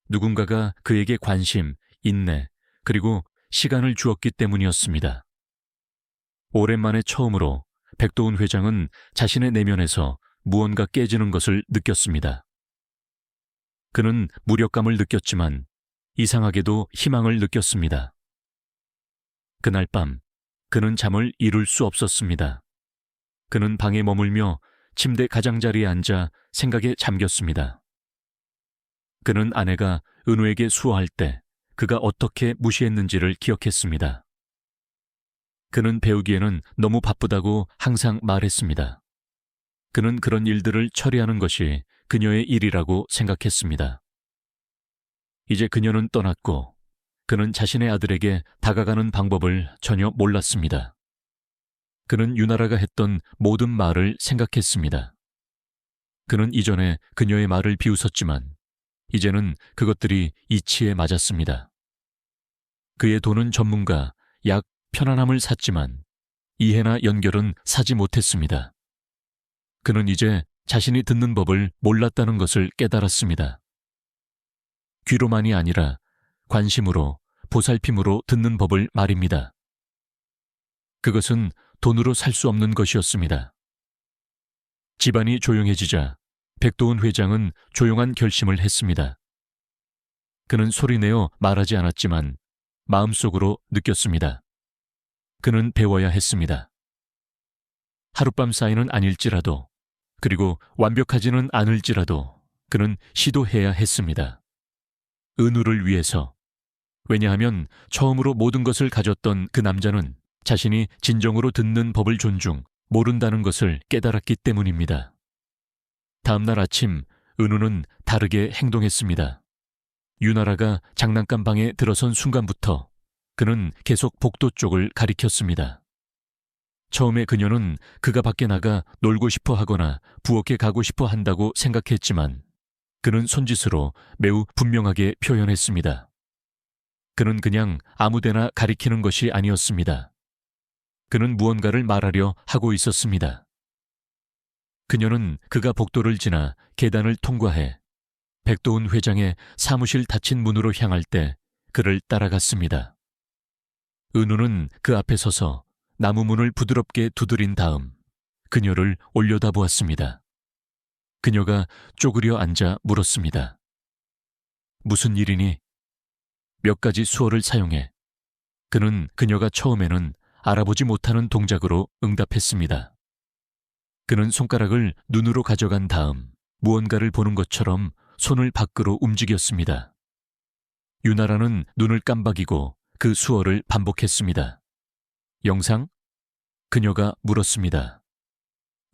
누군가가 그에게 관심, 인내, 그리고 시간을 주었기 때문이었습니다. 오랜만에 처음으로 백도훈 회장은 자신의 내면에서 무언가 깨지는 것을 느꼈습니다. 그는 무력감을 느꼈지만 이상하게도 희망을 느꼈습니다. 그날 밤 그는 잠을 이룰 수 없었습니다. 그는 방에 머물며 침대 가장자리에 앉아 생각에 잠겼습니다. 그는 아내가 은우에게 수어할 때 그가 어떻게 무시했는지를 기억했습니다. 그는 배우기에는 너무 바쁘다고 항상 말했습니다. 그는 그런 일들을 처리하는 것이 그녀의 일이라고 생각했습니다. 이제 그녀는 떠났고 그는 자신의 아들에게 다가가는 방법을 전혀 몰랐습니다. 그는 유나라가 했던 모든 말을 생각했습니다. 그는 이전에 그녀의 말을 비웃었지만 이제는 그것들이 이치에 맞았습니다. 그의 돈은 전문가, 약 편안함을 샀지만 이해나 연결은 사지 못했습니다. 그는 이제 자신이 듣는 법을 몰랐다는 것을 깨달았습니다. 귀로만이 아니라 관심으로, 보살핌으로 듣는 법을 말입니다. 그것은 돈으로 살 수 없는 것이었습니다. 집안이 조용해지자 백도훈 회장은 조용한 결심을 했습니다. 그는 소리내어 말하지 않았지만 마음속으로 느꼈습니다. 그는 배워야 했습니다. 하룻밤 사이는 아닐지라도 그리고 완벽하지는 않을지라도 그는 시도해야 했습니다. 은우를 위해서. 왜냐하면 처음으로 모든 것을 가졌던 그 남자는 자신이 진정으로 듣는 법을 존중, 모른다는 것을 깨달았기 때문입니다. 다음날 아침 은우는 다르게 행동했습니다. 유나라가 장난감 방에 들어선 순간부터 그는 계속 복도 쪽을 가리켰습니다. 처음에 그녀는 그가 밖에 나가 놀고 싶어 하거나 부엌에 가고 싶어 한다고 생각했지만 그는 손짓으로 매우 분명하게 표현했습니다. 그는 그냥 아무데나 가리키는 것이 아니었습니다. 그는 무언가를 말하려 하고 있었습니다. 그녀는 그가 복도를 지나 계단을 통과해 백도훈 회장의 사무실 닫힌 문으로 향할 때 그를 따라갔습니다. 은우는 그 앞에 서서 나무 문을 부드럽게 두드린 다음 그녀를 올려다보았습니다. 그녀가 쪼그려 앉아 물었습니다. 무슨 일이니? 몇 가지 수어를 사용해 그는 그녀가 처음에는 알아보지 못하는 동작으로 응답했습니다. 그는 손가락을 눈으로 가져간 다음 무언가를 보는 것처럼 손을 밖으로 움직였습니다. 유나라는 눈을 깜박이고 그 수어를 반복했습니다. 영상? 그녀가 물었습니다.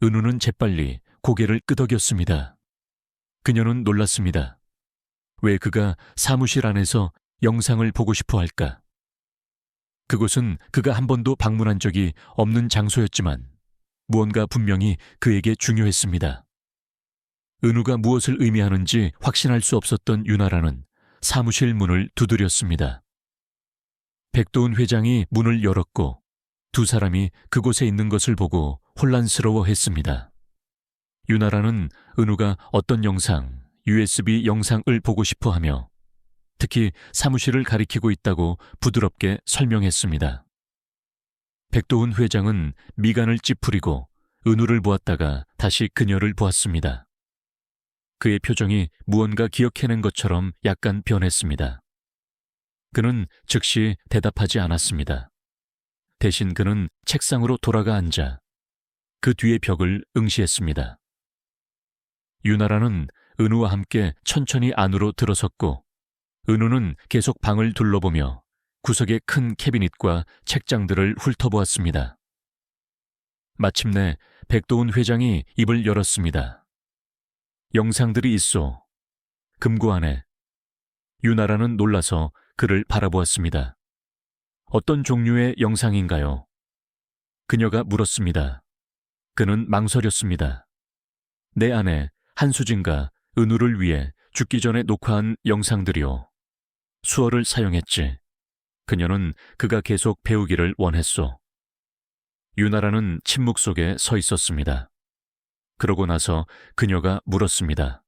은우는 재빨리 고개를 끄덕였습니다. 그녀는 놀랐습니다. 왜 그가 사무실 안에서 영상을 보고 싶어 할까? 그곳은 그가 한 번도 방문한 적이 없는 장소였지만 무언가 분명히 그에게 중요했습니다. 은우가 무엇을 의미하는지 확신할 수 없었던 유나라는 사무실 문을 두드렸습니다. 백도훈 회장이 문을 열었고 두 사람이 그곳에 있는 것을 보고 혼란스러워했습니다. 유나라는 은우가 어떤 영상, USB 영상을 보고 싶어 하며 특히 사무실을 가리키고 있다고 부드럽게 설명했습니다. 백도훈 회장은 미간을 찌푸리고 은우를 보았다가 다시 그녀를 보았습니다. 그의 표정이 무언가 기억해낸 것처럼 약간 변했습니다. 그는 즉시 대답하지 않았습니다. 대신 그는 책상으로 돌아가 앉아 그 뒤의 벽을 응시했습니다. 유나라는 은우와 함께 천천히 안으로 들어섰고 은우는 계속 방을 둘러보며 구석의 큰 캐비닛과 책장들을 훑어보았습니다. 마침내 백도훈 회장이 입을 열었습니다. 영상들이 있어. 금고 안에. 유나라는 놀라서 그를 바라보았습니다. 어떤 종류의 영상인가요? 그녀가 물었습니다. 그는 망설였습니다. 내 안에 한수진과 은우를 위해 죽기 전에 녹화한 영상들이요. 수어를 사용했지. 그녀는 그가 계속 배우기를 원했소. 유나라는 침묵 속에 서 있었습니다. 그러고 나서 그녀가 물었습니다.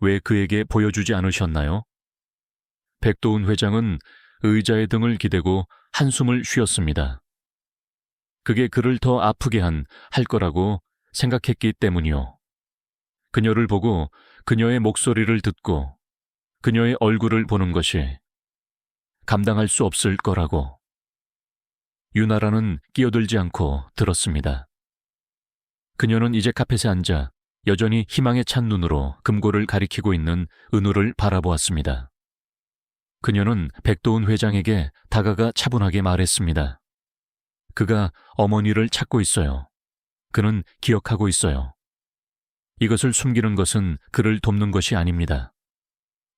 왜 그에게 보여주지 않으셨나요? 백도훈 회장은 의자의 등을 기대고 한숨을 쉬었습니다. 그게 그를 더 아프게 할 거라고 생각했기 때문이요. 그녀를 보고 그녀의 목소리를 듣고 그녀의 얼굴을 보는 것이 감당할 수 없을 거라고. 유나라는 끼어들지 않고 들었습니다. 그녀는 이제 카펫에 앉아 여전히 희망에 찬 눈으로 금고를 가리키고 있는 은우를 바라보았습니다. 그녀는 백도훈 회장에게 다가가 차분하게 말했습니다. 그가 어머니를 찾고 있어요. 그는 기억하고 있어요. 이것을 숨기는 것은 그를 돕는 것이 아닙니다.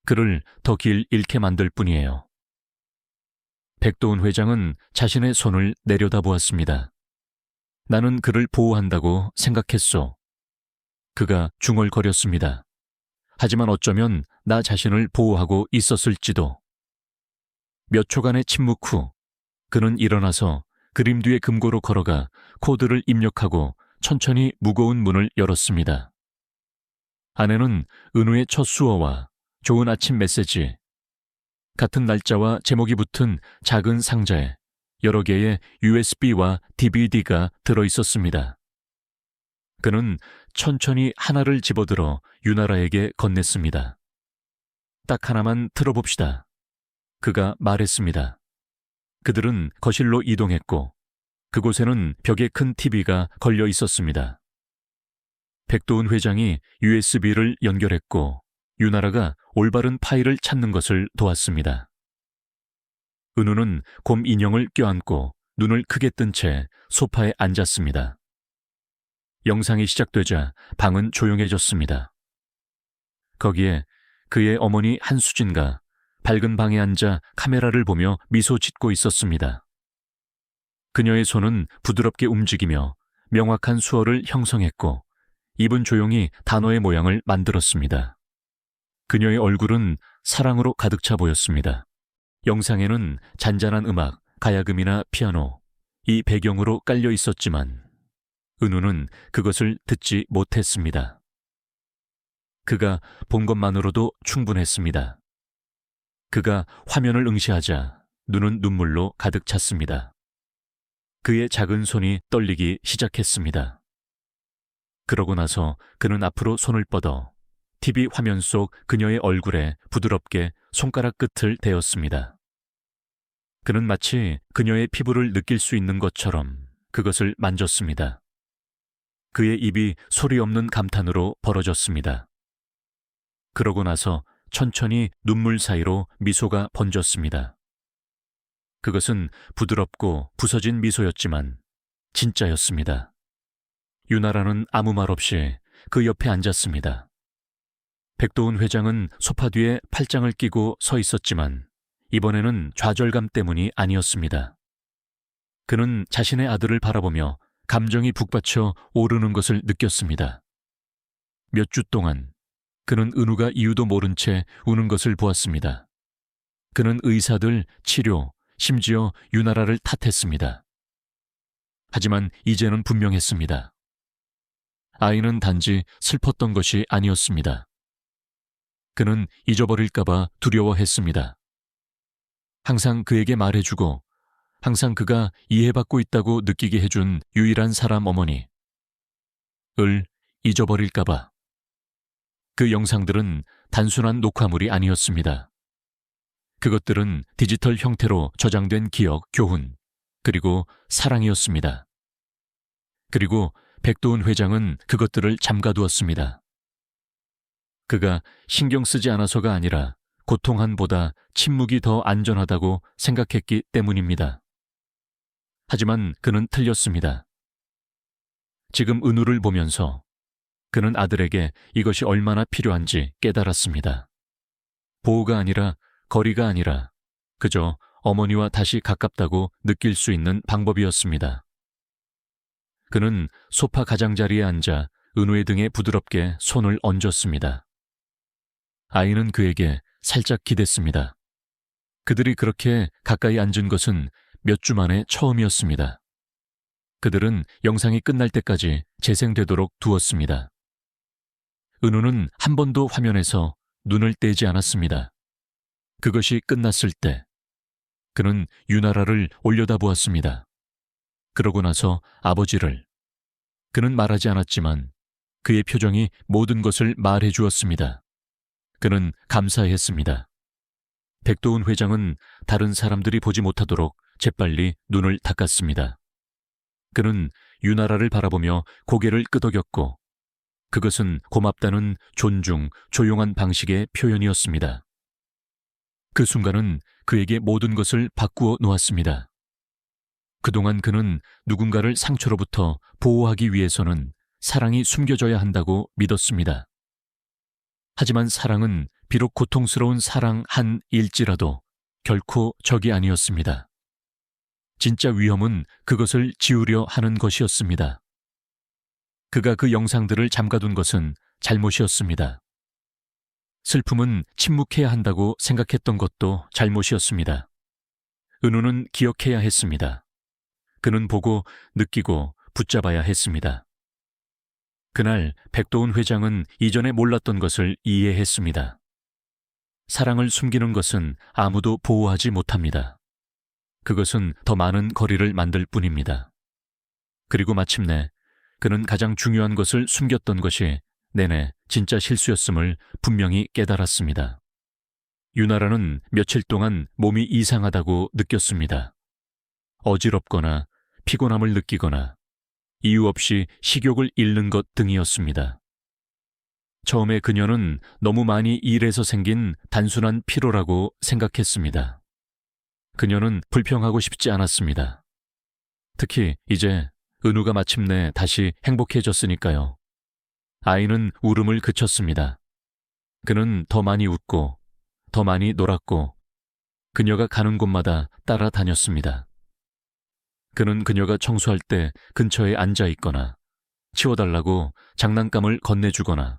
그를 더 길 잃게 만들 뿐이에요. 백도훈 회장은 자신의 손을 내려다보았습니다. 나는 그를 보호한다고 생각했소. 그가 중얼거렸습니다. 하지만 어쩌면 나 자신을 보호하고 있었을지도. 몇 초간의 침묵 후 그는 일어나서 그림 뒤의 금고로 걸어가 코드를 입력하고 천천히 무거운 문을 열었습니다. 안에는 은우의 첫 수어와 좋은 아침 메시지, 같은 날짜와 제목이 붙은 작은 상자에 여러 개의 USB와 DVD가 들어있었습니다. 그는 천천히 하나를 집어들어 유나라에게 건넸습니다. 딱 하나만 틀어봅시다. 그가 말했습니다. 그들은 거실로 이동했고 그곳에는 벽에 큰 TV가 걸려 있었습니다. 백도훈 회장이 USB를 연결했고 유나라가 올바른 파일을 찾는 것을 도왔습니다. 은우는 곰 인형을 껴안고 눈을 크게 뜬 채 소파에 앉았습니다. 영상이 시작되자 방은 조용해졌습니다. 거기에 그의 어머니 한수진과 밝은 방에 앉아 카메라를 보며 미소 짓고 있었습니다. 그녀의 손은 부드럽게 움직이며 명확한 수어를 형성했고 입은 조용히 단어의 모양을 만들었습니다. 그녀의 얼굴은 사랑으로 가득 차 보였습니다. 영상에는 잔잔한 음악, 가야금이나 피아노, 이 배경으로 깔려 있었지만 은우는 그것을 듣지 못했습니다. 그가 본 것만으로도 충분했습니다. 그가 화면을 응시하자 눈은 눈물로 가득 찼습니다. 그의 작은 손이 떨리기 시작했습니다. 그러고 나서 그는 앞으로 손을 뻗어 TV 화면 속 그녀의 얼굴에 부드럽게 손가락 끝을 대었습니다. 그는 마치 그녀의 피부를 느낄 수 있는 것처럼 그것을 만졌습니다. 그의 입이 소리 없는 감탄으로 벌어졌습니다. 그러고 나서 천천히 눈물 사이로 미소가 번졌습니다. 그것은 부드럽고 부서진 미소였지만 진짜였습니다. 유나라는 아무 말 없이 그 옆에 앉았습니다. 백도훈 회장은 소파 뒤에 팔짱을 끼고 서 있었지만 이번에는 좌절감 때문이 아니었습니다. 그는 자신의 아들을 바라보며 감정이 북받쳐 오르는 것을 느꼈습니다. 몇 주 동안 그는 은우가 이유도 모른 채 우는 것을 보았습니다. 그는 의사들, 치료, 심지어 유나라를 탓했습니다. 하지만 이제는 분명했습니다. 아이는 단지 슬펐던 것이 아니었습니다. 그는 잊어버릴까봐 두려워했습니다. 항상 그에게 말해주고 항상 그가 이해받고 있다고 느끼게 해준 유일한 사람 어머니. 을 잊어버릴까봐. 그 영상들은 단순한 녹화물이 아니었습니다. 그것들은 디지털 형태로 저장된 기억, 교훈, 그리고 사랑이었습니다. 그리고 백도훈 회장은 그것들을 잠가두었습니다. 그가 신경 쓰지 않아서가 아니라 고통한보다 침묵이 더 안전하다고 생각했기 때문입니다. 하지만 그는 틀렸습니다. 지금 은우를 보면서 그는 아들에게 이것이 얼마나 필요한지 깨달았습니다. 보호가 아니라 거리가 아니라 그저 어머니와 다시 가깝다고 느낄 수 있는 방법이었습니다. 그는 소파 가장자리에 앉아 은우의 등에 부드럽게 손을 얹었습니다. 아이는 그에게 살짝 기댔습니다. 그들이 그렇게 가까이 앉은 것은 몇 주 만에 처음이었습니다. 그들은 영상이 끝날 때까지 재생되도록 두었습니다. 은우는 한 번도 화면에서 눈을 떼지 않았습니다. 그것이 끝났을 때 그는 유나라를 올려다보았습니다. 그러고 나서 아버지를. 그는 말하지 않았지만 그의 표정이 모든 것을 말해 주었습니다. 그는 감사했습니다. 백도훈 회장은 다른 사람들이 보지 못하도록 재빨리 눈을 닦았습니다. 그는 유나라를 바라보며 고개를 끄덕였고 그것은 고맙다는 존중, 조용한 방식의 표현이었습니다. 그 순간은 그에게 모든 것을 바꾸어 놓았습니다. 그동안 그는 누군가를 상처로부터 보호하기 위해서는 사랑이 숨겨져야 한다고 믿었습니다. 하지만 사랑은 비록 고통스러운 사랑 한 일지라도 결코 적이 아니었습니다. 진짜 위험은 그것을 지우려 하는 것이었습니다. 그가 그 영상들을 잠가둔 것은 잘못이었습니다. 슬픔은 침묵해야 한다고 생각했던 것도 잘못이었습니다. 은우는 기억해야 했습니다. 그는 보고 느끼고 붙잡아야 했습니다. 그날 백도훈 회장은 이전에 몰랐던 것을 이해했습니다. 사랑을 숨기는 것은 아무도 보호하지 못합니다. 그것은 더 많은 거리를 만들 뿐입니다. 그리고 마침내 그는 가장 중요한 것을 숨겼던 것이 내내 진짜 실수였음을 분명히 깨달았습니다. 유나라는 며칠 동안 몸이 이상하다고 느꼈습니다. 어지럽거나 피곤함을 느끼거나 이유 없이 식욕을 잃는 것 등이었습니다. 처음에 그녀는 너무 많이 일해서 생긴 단순한 피로라고 생각했습니다. 그녀는 불평하고 싶지 않았습니다. 특히 이제 은우가 마침내 다시 행복해졌으니까요. 아이는 울음을 그쳤습니다. 그는 더 많이 웃고 더 많이 놀았고 그녀가 가는 곳마다 따라다녔습니다. 그는 그녀가 청소할 때 근처에 앉아 있거나 치워달라고 장난감을 건네주거나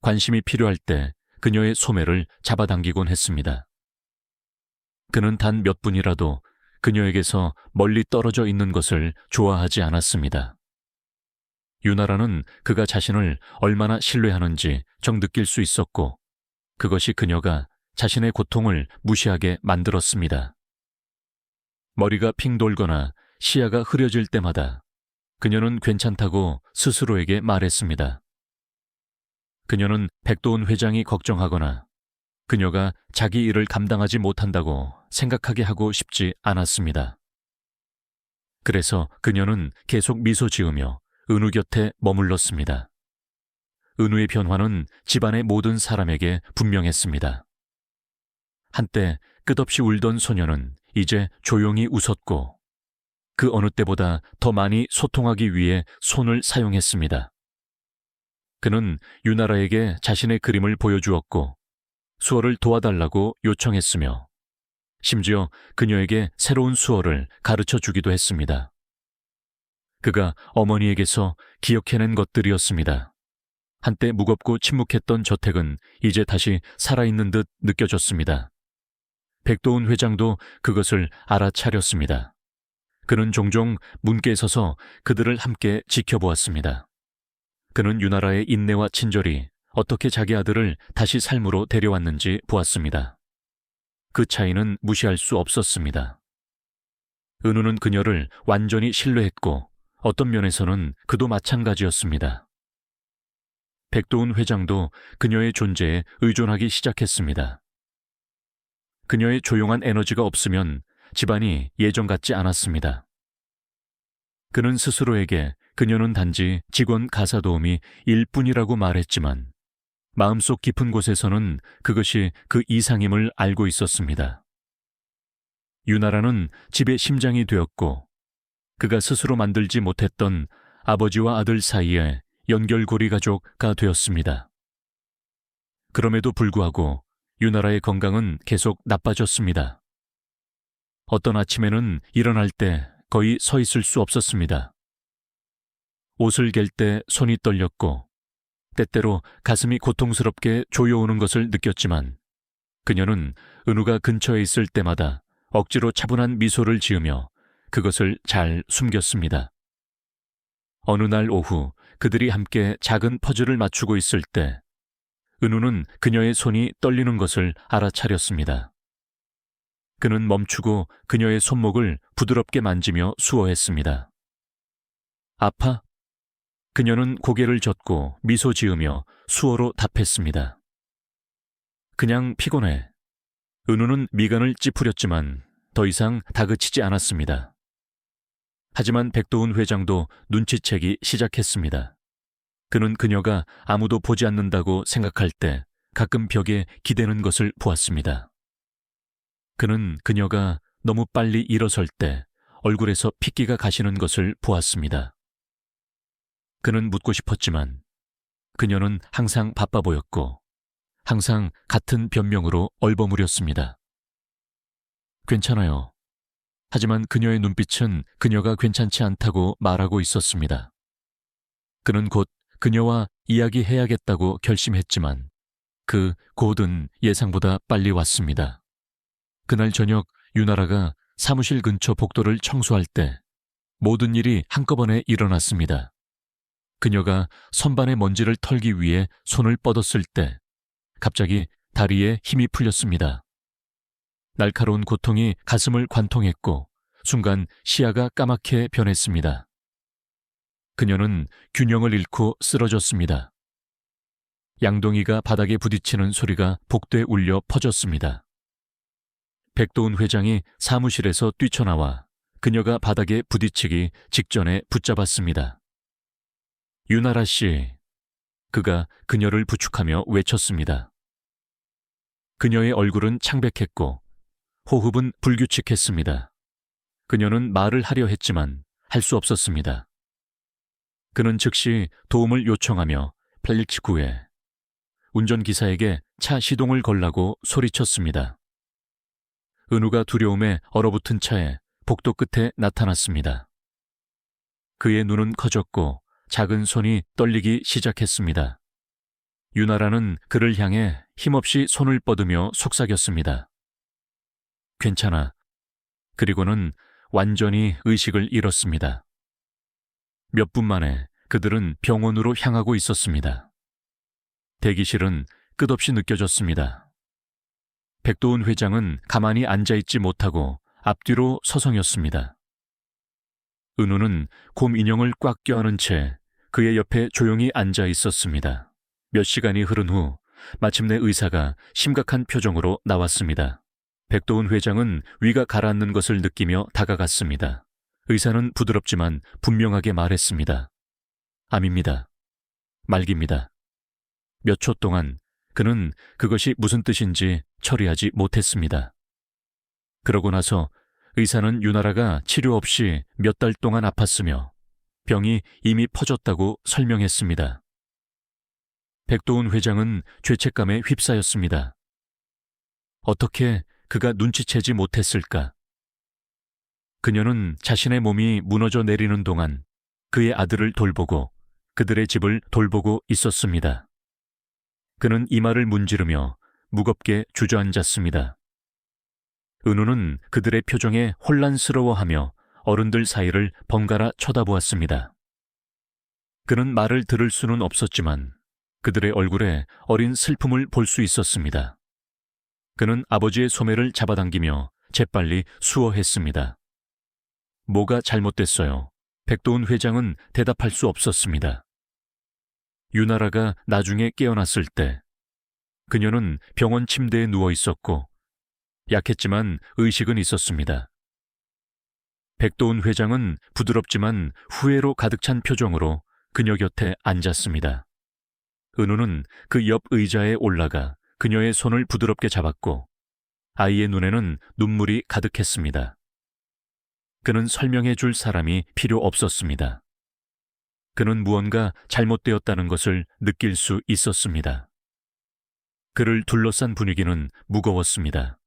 관심이 필요할 때 그녀의 소매를 잡아당기곤 했습니다. 그는 단 몇 분이라도 그녀에게서 멀리 떨어져 있는 것을 좋아하지 않았습니다. 유나라는 그가 자신을 얼마나 신뢰하는지 정 느낄 수 있었고 그것이 그녀가 자신의 고통을 무시하게 만들었습니다. 머리가 핑 돌거나 시야가 흐려질 때마다 그녀는 괜찮다고 스스로에게 말했습니다. 그녀는 백도훈 회장이 걱정하거나 그녀가 자기 일을 감당하지 못한다고 생각하게 하고 싶지 않았습니다. 그래서 그녀는 계속 미소 지으며 은우 곁에 머물렀습니다. 은우의 변화는 집안의 모든 사람에게 분명했습니다. 한때 끝없이 울던 소녀는 이제 조용히 웃었고 그 어느 때보다 더 많이 소통하기 위해 손을 사용했습니다. 그는 유나라에게 자신의 그림을 보여주었고 수어를 도와달라고 요청했으며 심지어 그녀에게 새로운 수어를 가르쳐 주기도 했습니다. 그가 어머니에게서 기억해낸 것들이었습니다. 한때 무겁고 침묵했던 저택은 이제 다시 살아있는 듯 느껴졌습니다. 백도훈 회장도 그것을 알아차렸습니다. 그는 종종 문께 서서 그들을 함께 지켜보았습니다. 그는 유나라의 인내와 친절이 어떻게 자기 아들을 다시 삶으로 데려왔는지 보았습니다. 그 차이는 무시할 수 없었습니다. 은우는 그녀를 완전히 신뢰했고 어떤 면에서는 그도 마찬가지였습니다. 백도훈 회장도 그녀의 존재에 의존하기 시작했습니다. 그녀의 조용한 에너지가 없으면 집안이 예전 같지 않았습니다. 그는 스스로에게 그녀는 단지 직원 가사도우미 일뿐이라고 말했지만 마음속 깊은 곳에서는 그것이 그 이상임을 알고 있었습니다. 유나라는 집의 심장이 되었고 그가 스스로 만들지 못했던 아버지와 아들 사이의 연결고리 가족가 되었습니다. 그럼에도 불구하고 유나라의 건강은 계속 나빠졌습니다. 어떤 아침에는 일어날 때 거의 서 있을 수 없었습니다. 옷을 갤 때 손이 떨렸고 때때로 가슴이 고통스럽게 조여오는 것을 느꼈지만 그녀는 은우가 근처에 있을 때마다 억지로 차분한 미소를 지으며 그것을 잘 숨겼습니다. 어느 날 오후 그들이 함께 작은 퍼즐을 맞추고 있을 때 은우는 그녀의 손이 떨리는 것을 알아차렸습니다. 그는 멈추고 그녀의 손목을 부드럽게 만지며 수어했습니다. 아파? 그녀는 고개를 젓고 미소 지으며 수어로 답했습니다. 그냥 피곤해. 은우는 미간을 찌푸렸지만 더 이상 다그치지 않았습니다. 하지만 백도훈 회장도 눈치채기 시작했습니다. 그는 그녀가 아무도 보지 않는다고 생각할 때 가끔 벽에 기대는 것을 보았습니다. 그는 그녀가 너무 빨리 일어설 때 얼굴에서 핏기가 가시는 것을 보았습니다. 그는 묻고 싶었지만 그녀는 항상 바빠 보였고 항상 같은 변명으로 얼버무렸습니다. 괜찮아요. 하지만 그녀의 눈빛은 그녀가 괜찮지 않다고 말하고 있었습니다. 그는 곧 그녀와 이야기해야겠다고 결심했지만 그 곧은 예상보다 빨리 왔습니다. 그날 저녁 유나라가 사무실 근처 복도를 청소할 때 모든 일이 한꺼번에 일어났습니다. 그녀가 선반의 먼지를 털기 위해 손을 뻗었을 때 갑자기 다리에 힘이 풀렸습니다. 날카로운 고통이 가슴을 관통했고 순간 시야가 까맣게 변했습니다. 그녀는 균형을 잃고 쓰러졌습니다. 양동이가 바닥에 부딪히는 소리가 복도에 울려 퍼졌습니다. 백도훈 회장이 사무실에서 뛰쳐나와 그녀가 바닥에 부딪히기 직전에 붙잡았습니다. 유나라 씨, 그가 그녀를 부축하며 외쳤습니다. 그녀의 얼굴은 창백했고 호흡은 불규칙했습니다. 그녀는 말을 하려 했지만 할 수 없었습니다. 그는 즉시 도움을 요청하며 플리츠쿠에 운전기사에게 차 시동을 걸라고 소리쳤습니다. 은우가 두려움에 얼어붙은 차에 복도 끝에 나타났습니다. 그의 눈은 커졌고 작은 손이 떨리기 시작했습니다. 유나라는 그를 향해 힘없이 손을 뻗으며 속삭였습니다. 괜찮아. 그리고는 완전히 의식을 잃었습니다. 몇 분 만에 그들은 병원으로 향하고 있었습니다. 대기실은 끝없이 느껴졌습니다. 백도훈 회장은 가만히 앉아있지 못하고 앞뒤로 서성였습니다. 은우는 곰 인형을 꽉 껴안은 채 그의 옆에 조용히 앉아 있었습니다. 몇 시간이 흐른 후 마침내 의사가 심각한 표정으로 나왔습니다. 백도훈 회장은 위가 가라앉는 것을 느끼며 다가갔습니다. 의사는 부드럽지만 분명하게 말했습니다. 암입니다. 말기입니다. 몇 초 동안 그는 그것이 무슨 뜻인지 처리하지 못했습니다. 그러고 나서 의사는 유나라가 치료 없이 몇 달 동안 아팠으며 병이 이미 퍼졌다고 설명했습니다. 백도훈 회장은 죄책감에 휩싸였습니다. 어떻게 그가 눈치채지 못했을까? 그녀는 자신의 몸이 무너져 내리는 동안 그의 아들을 돌보고 그들의 집을 돌보고 있었습니다. 그는 이마를 문지르며 무겁게 주저앉았습니다. 은우는 그들의 표정에 혼란스러워하며 어른들 사이를 번갈아 쳐다보았습니다. 그는 말을 들을 수는 없었지만 그들의 얼굴에 어린 슬픔을 볼 수 있었습니다. 그는 아버지의 소매를 잡아당기며 재빨리 수어했습니다. 뭐가 잘못됐어요? 백도훈 회장은 대답할 수 없었습니다. 유나라가 나중에 깨어났을 때 그녀는 병원 침대에 누워 있었고 약했지만 의식은 있었습니다. 백도훈 회장은 부드럽지만 후회로 가득 찬 표정으로 그녀 곁에 앉았습니다. 은우는 그 옆 의자에 올라가 그녀의 손을 부드럽게 잡았고 아이의 눈에는 눈물이 가득했습니다. 그는 설명해 줄 사람이 필요 없었습니다. 그는 무언가 잘못되었다는 것을 느낄 수 있었습니다. 그를 둘러싼 분위기는 무거웠습니다.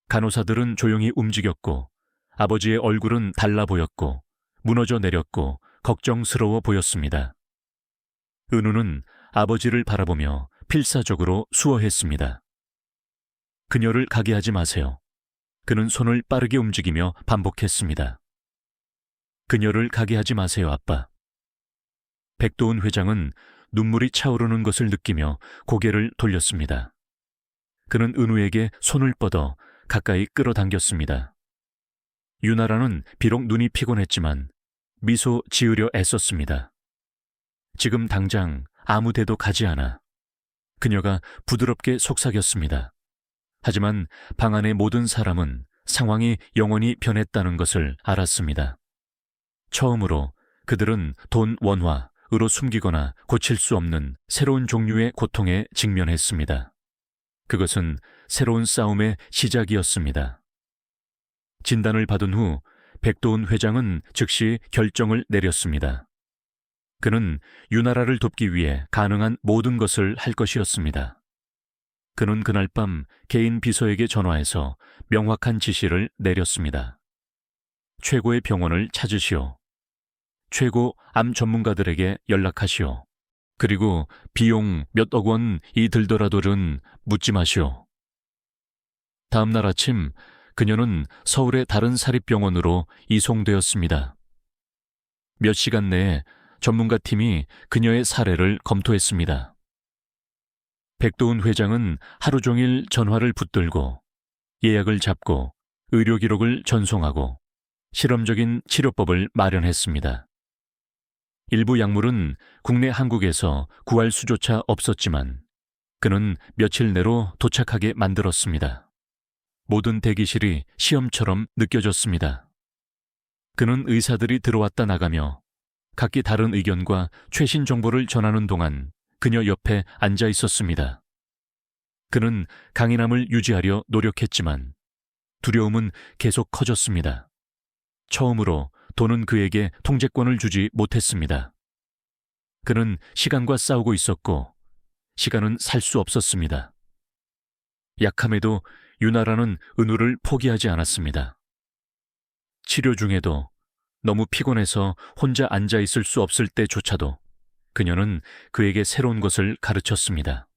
간호사들은 조용히 움직였고 아버지의 얼굴은 달라 보였고 무너져 내렸고 걱정스러워 보였습니다. 은우는 아버지를 바라보며 필사적으로 수어했습니다. 그녀를 가게 하지 마세요. 그는 손을 빠르게 움직이며 반복했습니다. 그녀를 가게 하지 마세요, 아빠. 백도훈 회장은 눈물이 차오르는 것을 느끼며 고개를 돌렸습니다. 그는 은우에게 손을 뻗어 가까이 끌어당겼습니다. 유나라는 비록 눈이 피곤했지만 미소 지으려 애썼습니다. 지금 당장 아무 데도 가지 않아. 그녀가 부드럽게 속삭였습니다. 하지만 방 안의 모든 사람은 상황이 영원히 변했다는 것을 알았습니다. 처음으로 그들은 돈 원화으로 숨기거나 고칠 수 없는 새로운 종류의 고통에 직면했습니다. 그것은 새로운 싸움의 시작이었습니다. 진단을 받은 후 백도훈 회장은 즉시 결정을 내렸습니다. 그는 유나라를 돕기 위해 가능한 모든 것을 할 것이었습니다. 그는 그날 밤 개인 비서에게 전화해서 명확한 지시를 내렸습니다. 최고의 병원을 찾으시오. 최고 암 전문가들에게 연락하시오. 그리고 비용 몇억 원이 들더라도는 묻지 마시오. 다음 날 아침 그녀는 서울의 다른 사립병원으로 이송되었습니다. 몇 시간 내에 전문가팀이 그녀의 사례를 검토했습니다. 백도훈 회장은 하루 종일 전화를 붙들고 예약을 잡고 의료 기록을 전송하고 실험적인 치료법을 마련했습니다. 일부 약물은 국내 한국에서 구할 수조차 없었지만 그는 며칠 내로 도착하게 만들었습니다. 모든 대기실이 시험처럼 느껴졌습니다. 그는 의사들이 들어왔다 나가며 각기 다른 의견과 최신 정보를 전하는 동안 그녀 옆에 앉아 있었습니다. 그는 강인함을 유지하려 노력했지만 두려움은 계속 커졌습니다. 처음으로 돈은 그에게 통제권을 주지 못했습니다. 그는 시간과 싸우고 있었고 시간은 살 수 없었습니다. 약함에도 유나라는 은우를 포기하지 않았습니다. 치료 중에도 너무 피곤해서 혼자 앉아 있을 수 없을 때조차도 그녀는 그에게 새로운 것을 가르쳤습니다.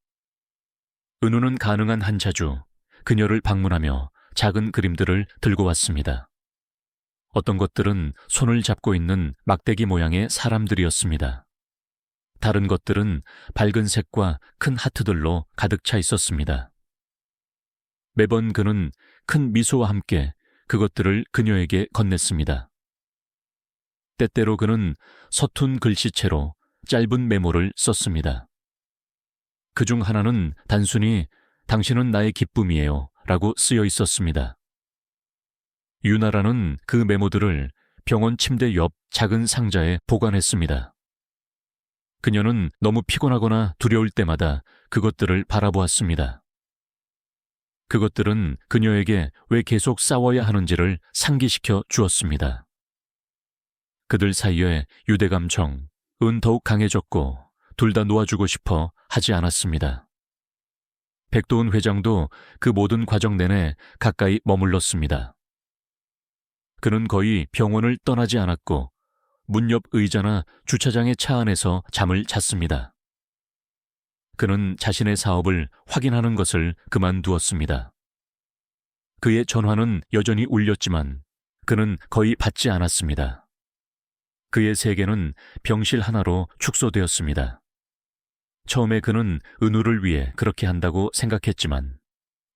은우는 가능한 한 자주 그녀를 방문하며 작은 그림들을 들고 왔습니다. 어떤 것들은 손을 잡고 있는 막대기 모양의 사람들이었습니다. 다른 것들은 밝은 색과 큰 하트들로 가득 차 있었습니다. 매번 그는 큰 미소와 함께 그것들을 그녀에게 건넸습니다. 때때로 그는 서툰 글씨체로 짧은 메모를 썼습니다. 그중 하나는 단순히 당신은 나의 기쁨이에요 라고 쓰여 있었습니다. 유나라는 그 메모들을 병원 침대 옆 작은 상자에 보관했습니다. 그녀는 너무 피곤하거나 두려울 때마다 그것들을 바라보았습니다. 그것들은 그녀에게 왜 계속 싸워야 하는지를 상기시켜 주었습니다. 그들 사이에 유대감정, 은 더욱 강해졌고 둘 다 놓아주고 싶어 하지 않았습니다. 백도훈 회장도 그 모든 과정 내내 가까이 머물렀습니다. 그는 거의 병원을 떠나지 않았고 문 옆 의자나 주차장의 차 안에서 잠을 잤습니다. 그는 자신의 사업을 확인하는 것을 그만두었습니다. 그의 전화는 여전히 울렸지만 그는 거의 받지 않았습니다. 그의 세계는 병실 하나로 축소되었습니다. 처음에 그는 은우를 위해 그렇게 한다고 생각했지만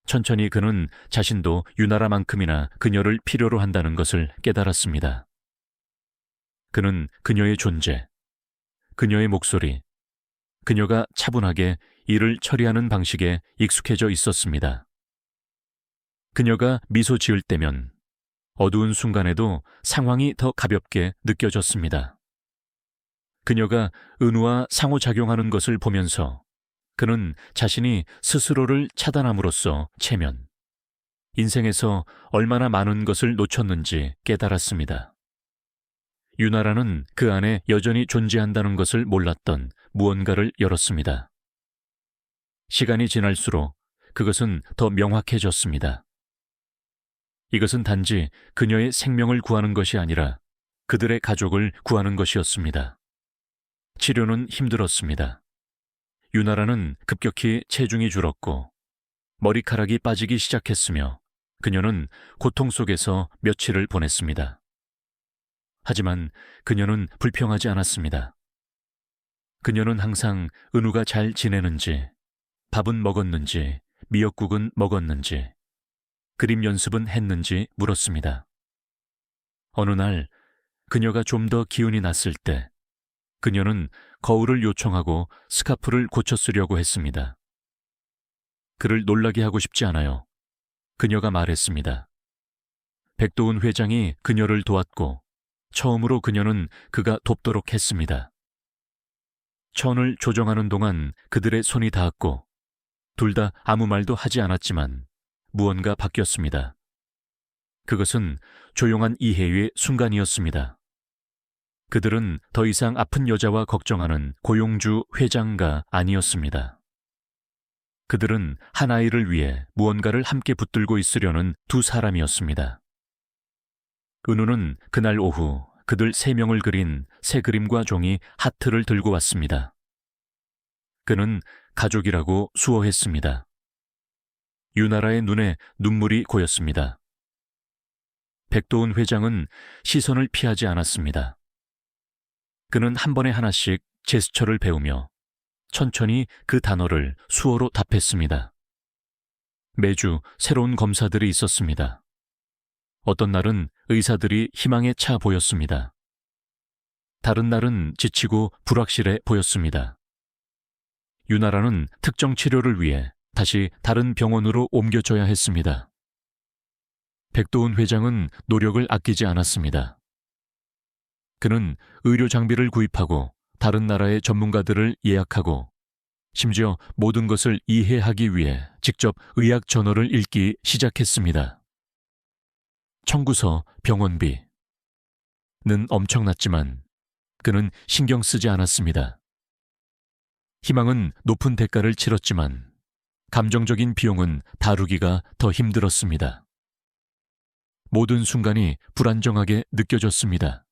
천천히 그는 자신도 유나라만큼이나 그녀를 필요로 한다는 것을 깨달았습니다. 그는 그녀의 존재, 그녀의 목소리, 그녀가 차분하게 일을 처리하는 방식에 익숙해져 있었습니다. 그녀가 미소 지을 때면 어두운 순간에도 상황이 더 가볍게 느껴졌습니다. 그녀가 은우와 상호작용하는 것을 보면서 그는 자신이 스스로를 차단함으로써 체면, 인생에서 얼마나 많은 것을 놓쳤는지 깨달았습니다. 유나라는 그 안에 여전히 존재한다는 것을 몰랐던 무언가를 열었습니다. 시간이 지날수록 그것은 더 명확해졌습니다. 이것은 단지 그녀의 생명을 구하는 것이 아니라 그들의 가족을 구하는 것이었습니다. 치료는 힘들었습니다. 유나라는 급격히 체중이 줄었고 머리카락이 빠지기 시작했으며 그녀는 고통 속에서 며칠을 보냈습니다. 하지만 그녀는 불평하지 않았습니다. 그녀는 항상 은우가 잘 지내는지, 밥은 먹었는지, 미역국은 먹었는지, 그림 연습은 했는지 물었습니다. 어느 날 그녀가 좀 더 기운이 났을 때 그녀는 거울을 요청하고 스카프를 고쳐 쓰려고 했습니다. 그를 놀라게 하고 싶지 않아요. 그녀가 말했습니다. 백도훈 회장이 그녀를 도왔고 처음으로 그녀는 그가 돕도록 했습니다. 천을 조정하는 동안 그들의 손이 닿았고 둘 다 아무 말도 하지 않았지만 무언가 바뀌었습니다. 그것은 조용한 이해의 순간이었습니다. 그들은 더 이상 아픈 여자와 걱정하는 고용주 회장가 아니었습니다. 그들은 한 아이를 위해 무언가를 함께 붙들고 있으려는 두 사람이었습니다. 은우는 그날 오후 그들 세 명을 그린 새 그림과 종이 하트를 들고 왔습니다. 그는 가족이라고 수호했습니다. 유나라의 눈에 눈물이 고였습니다. 백도훈 회장은 시선을 피하지 않았습니다. 그는 한 번에 하나씩 제스처를 배우며 천천히 그 단어를 수어로 답했습니다. 매주 새로운 검사들이 있었습니다. 어떤 날은 의사들이 희망에 차 보였습니다. 다른 날은 지치고 불확실해 보였습니다. 유나라는 특정 치료를 위해 다시 다른 병원으로 옮겨져야 했습니다. 백도훈 회장은 노력을 아끼지 않았습니다. 그는 의료 장비를 구입하고 다른 나라의 전문가들을 예약하고 심지어 모든 것을 이해하기 위해 직접 의학 저널을 읽기 시작했습니다. 청구서, 병원비. 는 엄청났지만 그는 신경 쓰지 않았습니다. 희망은 높은 대가를 치렀지만 감정적인 비용은 다루기가 더 힘들었습니다. 모든 순간이 불안정하게 느껴졌습니다.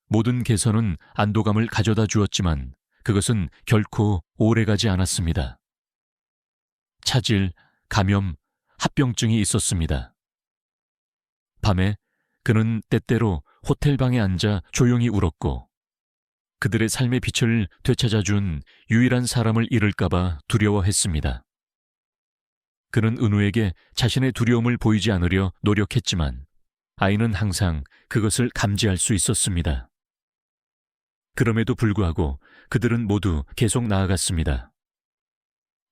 모든 개선은 안도감을 가져다 주었지만 그것은 결코 오래가지 않았습니다. 차질, 감염, 합병증이 있었습니다. 밤에 그는 때때로 호텔방에 앉아 조용히 울었고 그들의 삶의 빛을 되찾아준 유일한 사람을 잃을까봐 두려워했습니다. 그는 은우에게 자신의 두려움을 보이지 않으려 노력했지만 아이는 항상 그것을 감지할 수 있었습니다. 그럼에도 불구하고 그들은 모두 계속 나아갔습니다.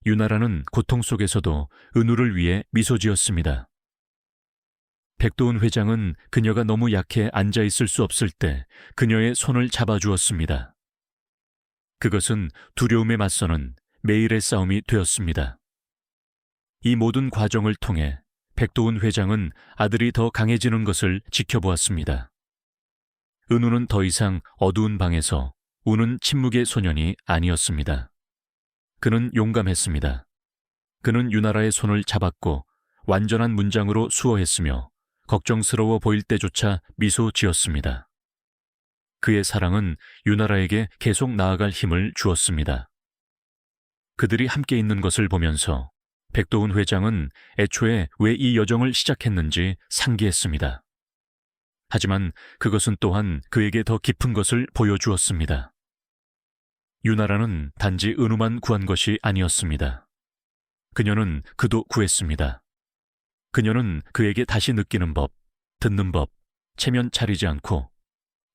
유나라는 고통 속에서도 은우를 위해 미소 지었습니다. 백도훈 회장은 그녀가 너무 약해 앉아있을 수 없을 때 그녀의 손을 잡아주었습니다. 그것은 두려움에 맞서는 매일의 싸움이 되었습니다. 이 모든 과정을 통해 백도훈 회장은 아들이 더 강해지는 것을 지켜보았습니다. 은우는 더 이상 어두운 방에서 우는 침묵의 소년이 아니었습니다. 그는 용감했습니다. 그는 유나라의 손을 잡았고 완전한 문장으로 수어했으며 걱정스러워 보일 때조차 미소 지었습니다. 그의 사랑은 유나라에게 계속 나아갈 힘을 주었습니다. 그들이 함께 있는 것을 보면서 백도훈 회장은 애초에 왜 이 여정을 시작했는지 상기했습니다. 하지만 그것은 또한 그에게 더 깊은 것을 보여주었습니다. 유나라는 단지 은우만 구한 것이 아니었습니다. 그녀는 그도 구했습니다. 그녀는 그에게 다시 느끼는 법, 듣는 법, 체면 차리지 않고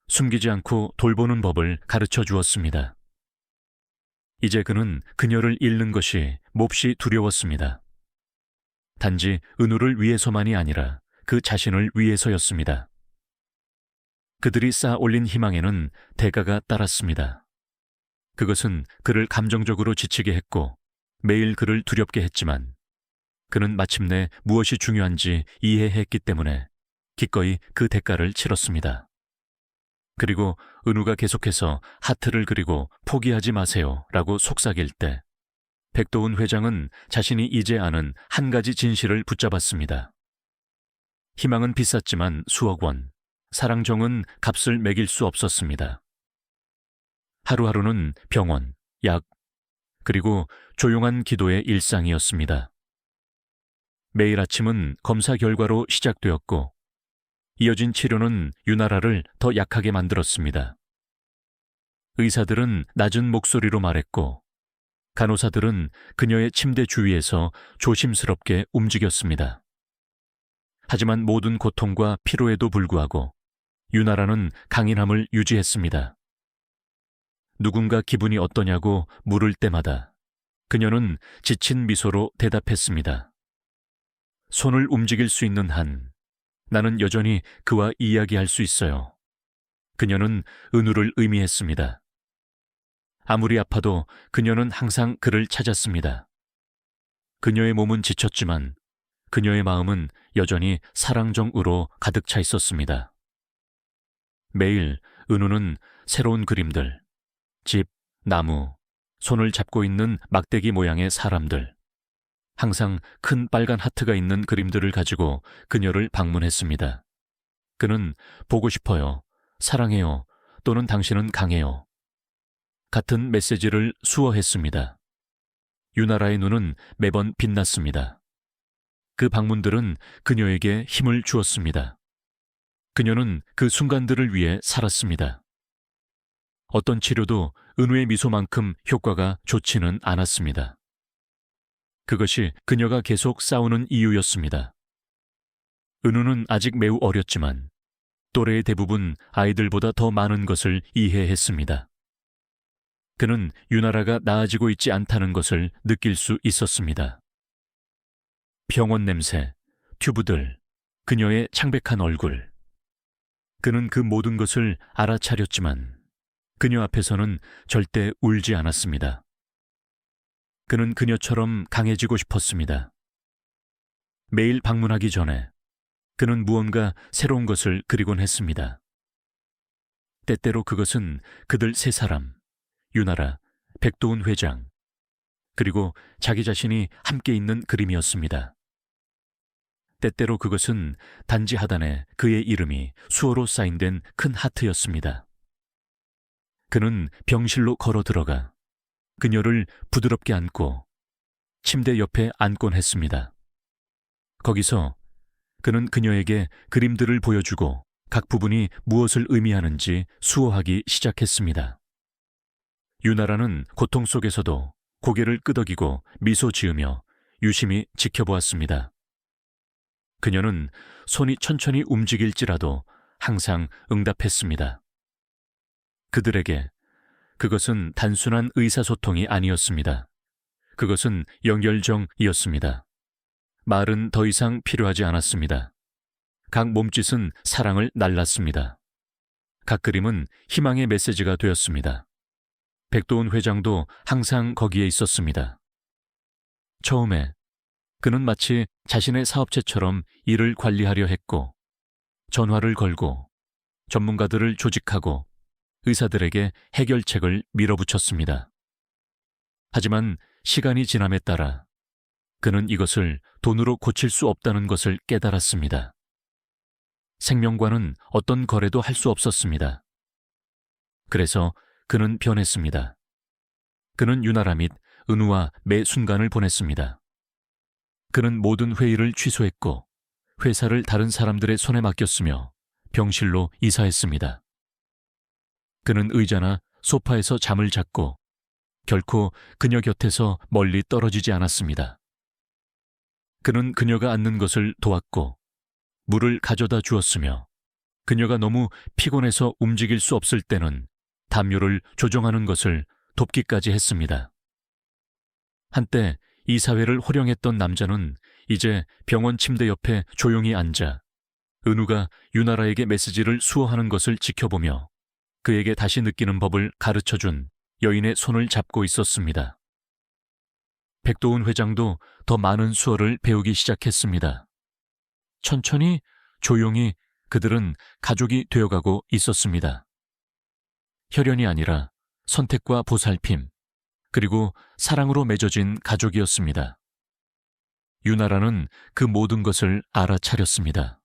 숨기지 않고 돌보는 법을 가르쳐 주었습니다. 이제 그는 그녀를 잃는 것이 몹시 두려웠습니다. 단지 은우를 위해서만이 아니라 그 자신을 위해서였습니다. 그들이 쌓아 올린 희망에는 대가가 따랐습니다. 그것은 그를 감정적으로 지치게 했고 매일 그를 두렵게 했지만 그는 마침내 무엇이 중요한지 이해했기 때문에 기꺼이 그 대가를 치렀습니다. 그리고 은우가 계속해서 하트를 그리고 포기하지 마세요 라고 속삭일 때 백도훈 회장은 자신이 이제 아는 한 가지 진실을 붙잡았습니다. 희망은 비쌌지만 수억 원, 사랑정은 값을 매길 수 없었습니다. 하루하루는 병원, 약, 그리고 조용한 기도의 일상이었습니다. 매일 아침은 검사 결과로 시작되었고 이어진 치료는 유나라를 더 약하게 만들었습니다. 의사들은 낮은 목소리로 말했고 간호사들은 그녀의 침대 주위에서 조심스럽게 움직였습니다. 하지만 모든 고통과 피로에도 불구하고 유나라는 강인함을 유지했습니다. 누군가 기분이 어떠냐고 물을 때마다 그녀는 지친 미소로 대답했습니다. 손을 움직일 수 있는 한 나는 여전히 그와 이야기할 수 있어요. 그녀는 은우를 의미했습니다. 아무리 아파도 그녀는 항상 그를 찾았습니다. 그녀의 몸은 지쳤지만 그녀의 마음은 여전히 사랑정으로 가득 차 있었습니다. 매일 은우는 새로운 그림들, 집, 나무, 손을 잡고 있는 막대기 모양의 사람들, 항상 큰 빨간 하트가 있는 그림들을 가지고 그녀를 방문했습니다. 그는 보고 싶어요, 사랑해요, 또는 당신은 강해요. 같은 메시지를 수어했습니다. 유나라의 눈은 매번 빛났습니다. 그 방문들은 그녀에게 힘을 주었습니다. 그녀는 그 순간들을 위해 살았습니다. 어떤 치료도 은우의 미소만큼 효과가 좋지는 않았습니다. 그것이 그녀가 계속 싸우는 이유였습니다. 은우는 아직 매우 어렸지만 또래의 대부분 아이들보다 더 많은 것을 이해했습니다. 그는 유나라가 나아지고 있지 않다는 것을 느낄 수 있었습니다. 병원 냄새, 튜브들, 그녀의 창백한 얼굴. 그는 그 모든 것을 알아차렸지만 그녀 앞에서는 절대 울지 않았습니다. 그는 그녀처럼 강해지고 싶었습니다. 매일 방문하기 전에 그는 무언가 새로운 것을 그리곤 했습니다. 때때로 그것은 그들 세 사람, 유나라, 백도훈 회장, 그리고 자기 자신이 함께 있는 그림이었습니다. 때때로 그것은 단지 하단에 그의 이름이 수어로 사인된 큰 하트였습니다. 그는 병실로 걸어 들어가 그녀를 부드럽게 안고 침대 옆에 앉곤 했습니다. 거기서 그는 그녀에게 그림들을 보여주고 각 부분이 무엇을 의미하는지 수호하기 시작했습니다. 유나라는 고통 속에서도 고개를 끄덕이고 미소 지으며 유심히 지켜보았습니다. 그녀는 손이 천천히 움직일지라도 항상 응답했습니다. 그들에게 그것은 단순한 의사소통이 아니었습니다. 그것은 연결정이었습니다. 말은 더 이상 필요하지 않았습니다. 각 몸짓은 사랑을 날랐습니다. 각 그림은 희망의 메시지가 되었습니다. 백도훈 회장도 항상 거기에 있었습니다. 처음에 그는 마치 자신의 사업체처럼 일을 관리하려 했고, 전화를 걸고 전문가들을 조직하고 의사들에게 해결책을 밀어붙였습니다. 하지만 시간이 지남에 따라 그는 이것을 돈으로 고칠 수 없다는 것을 깨달았습니다. 생명과는 어떤 거래도 할 수 없었습니다. 그래서 그는 변했습니다. 그는 유나라 및 은우와 매 순간을 보냈습니다. 그는 모든 회의를 취소했고 회사를 다른 사람들의 손에 맡겼으며 병실로 이사했습니다. 그는 의자나 소파에서 잠을 잤고 결코 그녀 곁에서 멀리 떨어지지 않았습니다. 그는 그녀가 앉는 것을 도왔고 물을 가져다 주었으며 그녀가 너무 피곤해서 움직일 수 없을 때는 담요를 조정하는 것을 돕기까지 했습니다. 한때 이 사회를 호령했던 남자는 이제 병원 침대 옆에 조용히 앉아 은우가 유나라에게 메시지를 수호하는 것을 지켜보며 그에게 다시 느끼는 법을 가르쳐준 여인의 손을 잡고 있었습니다. 백도훈 회장도 더 많은 수어를 배우기 시작했습니다. 천천히 조용히 그들은 가족이 되어가고 있었습니다. 혈연이 아니라 선택과 보살핌, 그리고 사랑으로 맺어진 가족이었습니다. 유나라는 그 모든 것을 알아차렸습니다.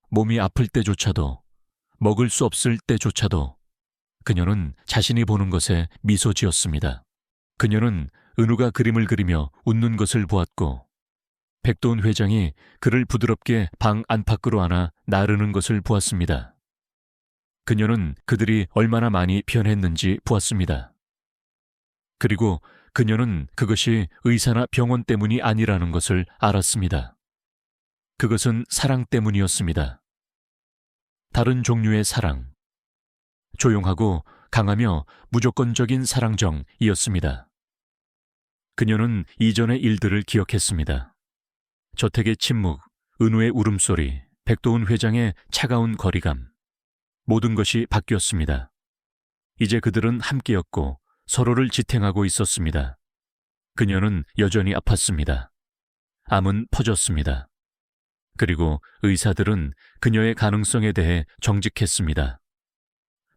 몸이 아플 때조차도, 먹을 수 없을 때조차도 그녀는 자신이 보는 것에 미소 지었습니다. 그녀는 은우가 그림을 그리며 웃는 것을 보았고 백도훈 회장이 그를 부드럽게 방 안팎으로 안아 나르는 것을 보았습니다. 그녀는 그들이 얼마나 많이 변했는지 보았습니다. 그리고 그녀는 그것이 의사나 병원 때문이 아니라는 것을 알았습니다. 그것은 사랑 때문이었습니다. 다른 종류의 사랑. 조용하고 강하며 무조건적인 사랑정이었습니다. 그녀는 이전의 일들을 기억했습니다. 저택의 침묵, 은우의 울음소리, 백도훈 회장의 차가운 거리감. 모든 것이 바뀌었습니다. 이제 그들은 함께였고 서로를 지탱하고 있었습니다. 그녀는 여전히 아팠습니다. 암은 퍼졌습니다. 그리고 의사들은 그녀의 가능성에 대해 정직했습니다.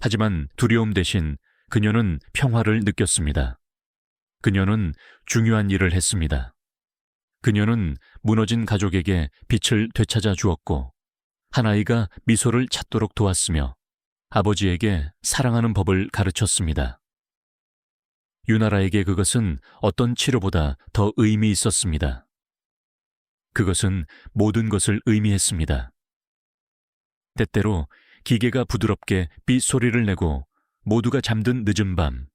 하지만 두려움 대신 그녀는 평화를 느꼈습니다. 그녀는 중요한 일을 했습니다. 그녀는 무너진 가족에게 빛을 되찾아 주었고 한 아이가 미소를 찾도록 도왔으며 아버지에게 사랑하는 법을 가르쳤습니다. 유나라에게 그것은 어떤 치료보다 더 의미 있었습니다. 그것은 모든 것을 의미했습니다. 때때로 기계가 부드럽게 삐소리를 내고 모두가 잠든 늦은 밤,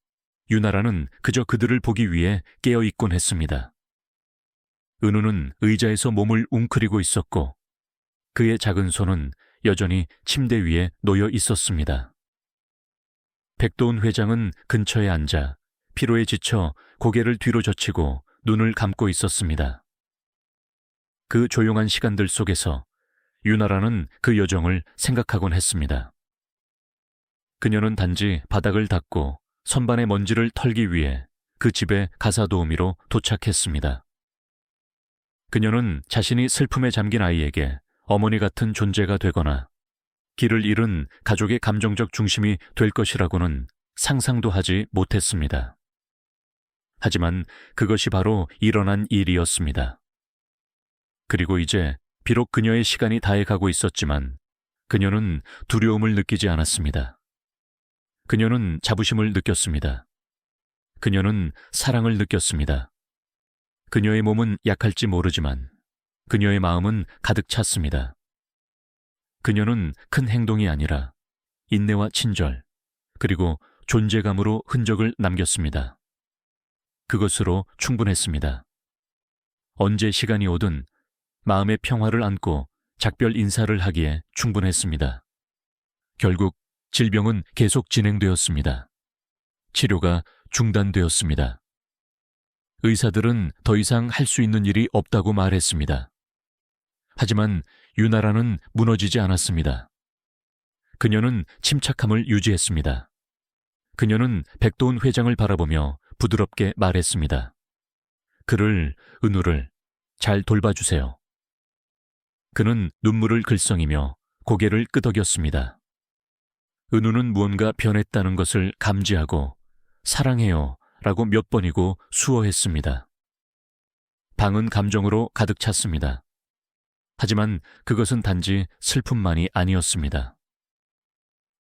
유나라는 그저 그들을 보기 위해 깨어있곤 했습니다. 은우는 의자에서 몸을 웅크리고 있었고 그의 작은 손은 여전히 침대 위에 놓여 있었습니다. 백도훈 회장은 근처에 앉아 피로에 지쳐 고개를 뒤로 젖히고 눈을 감고 있었습니다. 그 조용한 시간들 속에서 유나라는 그 여정을 생각하곤 했습니다. 그녀는 단지 바닥을 닦고 선반의 먼지를 털기 위해 그 집에 가사도우미로 도착했습니다. 그녀는 자신이 슬픔에 잠긴 아이에게 어머니 같은 존재가 되거나 길을 잃은 가족의 감정적 중심이 될 것이라고는 상상도 하지 못했습니다. 하지만 그것이 바로 일어난 일이었습니다. 그리고 이제 비록 그녀의 시간이 다해가고 있었지만 그녀는 두려움을 느끼지 않았습니다. 그녀는 자부심을 느꼈습니다. 그녀는 사랑을 느꼈습니다. 그녀의 몸은 약할지 모르지만 그녀의 마음은 가득 찼습니다. 그녀는 큰 행동이 아니라 인내와 친절, 그리고 존재감으로 흔적을 남겼습니다. 그것으로 충분했습니다. 언제 시간이 오든 마음의 평화를 안고 작별 인사를 하기에 충분했습니다. 결국 질병은 계속 진행되었습니다. 치료가 중단되었습니다. 의사들은 더 이상 할 수 있는 일이 없다고 말했습니다. 하지만 유나라는 무너지지 않았습니다. 그녀는 침착함을 유지했습니다. 그녀는 백도훈 회장을 바라보며 부드럽게 말했습니다. 은우를 잘 돌봐주세요. 그는 눈물을 글썽이며 고개를 끄덕였습니다. 은우는 무언가 변했다는 것을 감지하고 사랑해요 라고 몇 번이고 수어했습니다. 방은 감정으로 가득 찼습니다. 하지만 그것은 단지 슬픔만이 아니었습니다.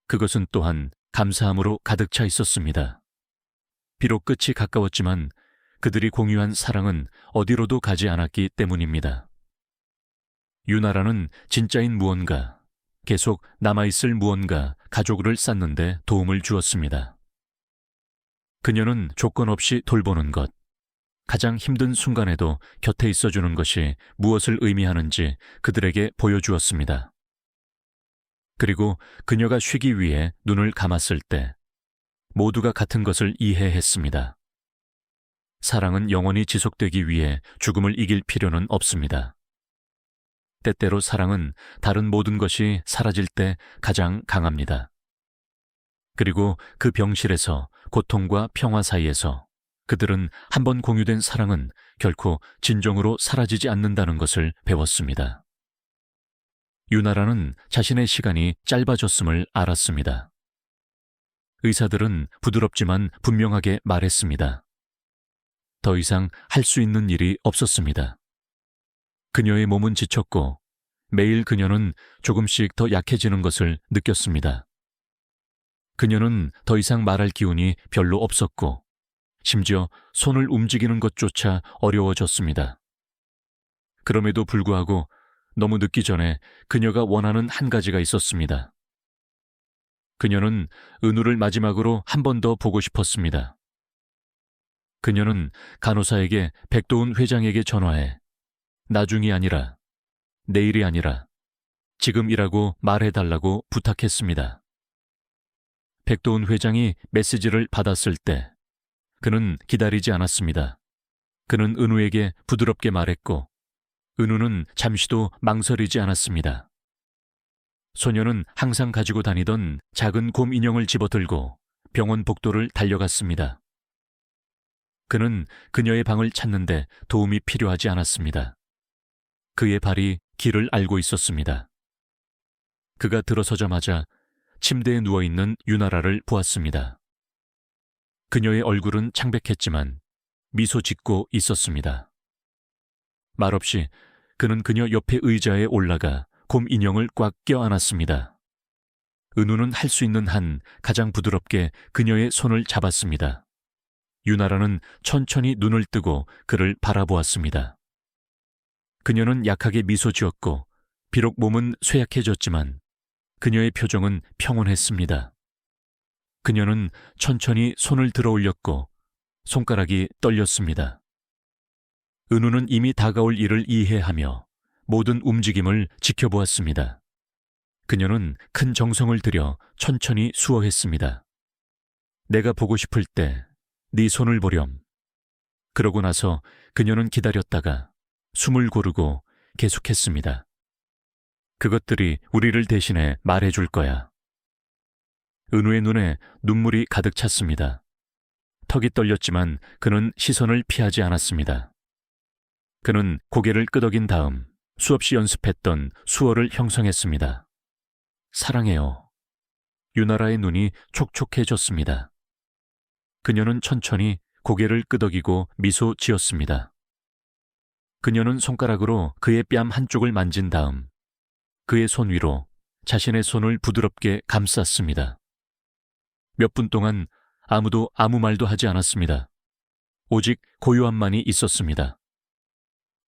그것은 또한 감사함으로 가득 차 있었습니다. 비록 끝이 가까웠지만 그들이 공유한 사랑은 어디로도 가지 않았기 때문입니다. 유나라는 진짜인 무언가, 계속 남아있을 무언가, 가족을 쌓는데 도움을 주었습니다. 그녀는 조건 없이 돌보는 것, 가장 힘든 순간에도 곁에 있어주는 것이 무엇을 의미하는지 그들에게 보여주었습니다. 그리고 그녀가 쉬기 위해 눈을 감았을 때 모두가 같은 것을 이해했습니다. 사랑은 영원히 지속되기 위해 죽음을 이길 필요는 없습니다. 때때로 사랑은 다른 모든 것이 사라질 때 가장 강합니다. 그리고 그 병실에서 고통과 평화 사이에서 그들은 한 번 공유된 사랑은 결코 진정으로 사라지지 않는다는 것을 배웠습니다. 유나라는 자신의 시간이 짧아졌음을 알았습니다. 의사들은 부드럽지만 분명하게 말했습니다. 더 이상 할 수 있는 일이 없었습니다. 그녀의 몸은 지쳤고 매일 그녀는 조금씩 더 약해지는 것을 느꼈습니다. 그녀는 더 이상 말할 기운이 별로 없었고 심지어 손을 움직이는 것조차 어려워졌습니다. 그럼에도 불구하고 너무 늦기 전에 그녀가 원하는 한 가지가 있었습니다. 그녀는 은우를 마지막으로 한 번 더 보고 싶었습니다. 그녀는 간호사에게 백도훈 회장에게 전화해 나중이 아니라 내일이 아니라 지금이라고 말해달라고 부탁했습니다. 백도훈 회장이 메시지를 받았을 때 그는 기다리지 않았습니다. 그는 은우에게 부드럽게 말했고 은우는 잠시도 망설이지 않았습니다. 소녀는 항상 가지고 다니던 작은 곰 인형을 집어들고 병원 복도를 달려갔습니다. 그는 그녀의 방을 찾는데 도움이 필요하지 않았습니다. 그의 발이 길을 알고 있었습니다. 그가 들어서자마자 침대에 누워있는 유나라를 보았습니다. 그녀의 얼굴은 창백했지만 미소 짓고 있었습니다. 말없이 그는 그녀 옆에 의자에 올라가 곰 인형을 꽉 껴안았습니다. 은우는 할 수 있는 한 가장 부드럽게 그녀의 손을 잡았습니다. 유나라는 천천히 눈을 뜨고 그를 바라보았습니다. 그녀는 약하게 미소 지었고 비록 몸은 쇠약해졌지만 그녀의 표정은 평온했습니다. 그녀는 천천히 손을 들어 올렸고 손가락이 떨렸습니다. 은우는 이미 다가올 일을 이해하며 모든 움직임을 지켜보았습니다. 그녀는 큰 정성을 들여 천천히 수어했습니다. 내가 보고 싶을 때 네 손을 보렴. 그러고 나서 그녀는 기다렸다가 숨을 고르고 계속했습니다. 그것들이 우리를 대신해 말해줄 거야. 은우의 눈에 눈물이 가득 찼습니다. 턱이 떨렸지만 그는 시선을 피하지 않았습니다. 그는 고개를 끄덕인 다음 수없이 연습했던 수어를 형성했습니다. 사랑해요. 유나라의 눈이 촉촉해졌습니다. 그녀는 천천히 고개를 끄덕이고 미소 지었습니다. 그녀는 손가락으로 그의 뺨 한쪽을 만진 다음 그의 손 위로 자신의 손을 부드럽게 감쌌습니다. 몇 분 동안 아무도 아무 말도 하지 않았습니다. 오직 고요함만이 있었습니다.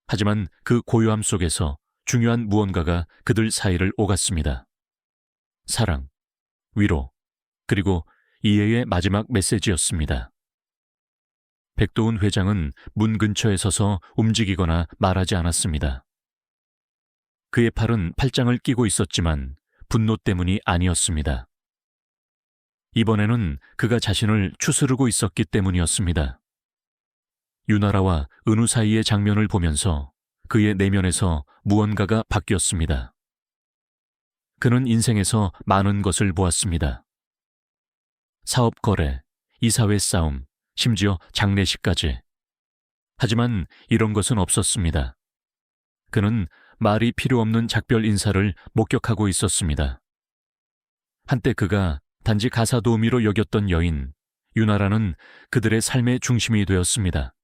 하지만 그 고요함 속에서 중요한 무언가가 그들 사이를 오갔습니다. 사랑, 위로, 그리고 이해의 마지막 메시지였습니다. 백도훈 회장은 문 근처에 서서 움직이거나 말하지 않았습니다. 그의 팔은 팔짱을 끼고 있었지만 분노 때문이 아니었습니다. 이번에는 그가 자신을 추스르고 있었기 때문이었습니다. 유나라와 은우 사이의 장면을 보면서 그의 내면에서 무언가가 바뀌었습니다. 그는 인생에서 많은 것을 보았습니다. 사업 거래, 이사회 싸움, 심지어 장례식까지. 하지만 이런 것은 없었습니다. 그는 말이 필요 없는 작별 인사를 목격하고 있었습니다. 한때 그가 단지 가사 도우미로 여겼던 여인, 유나라는 그들의 삶의 중심이 되었습니다.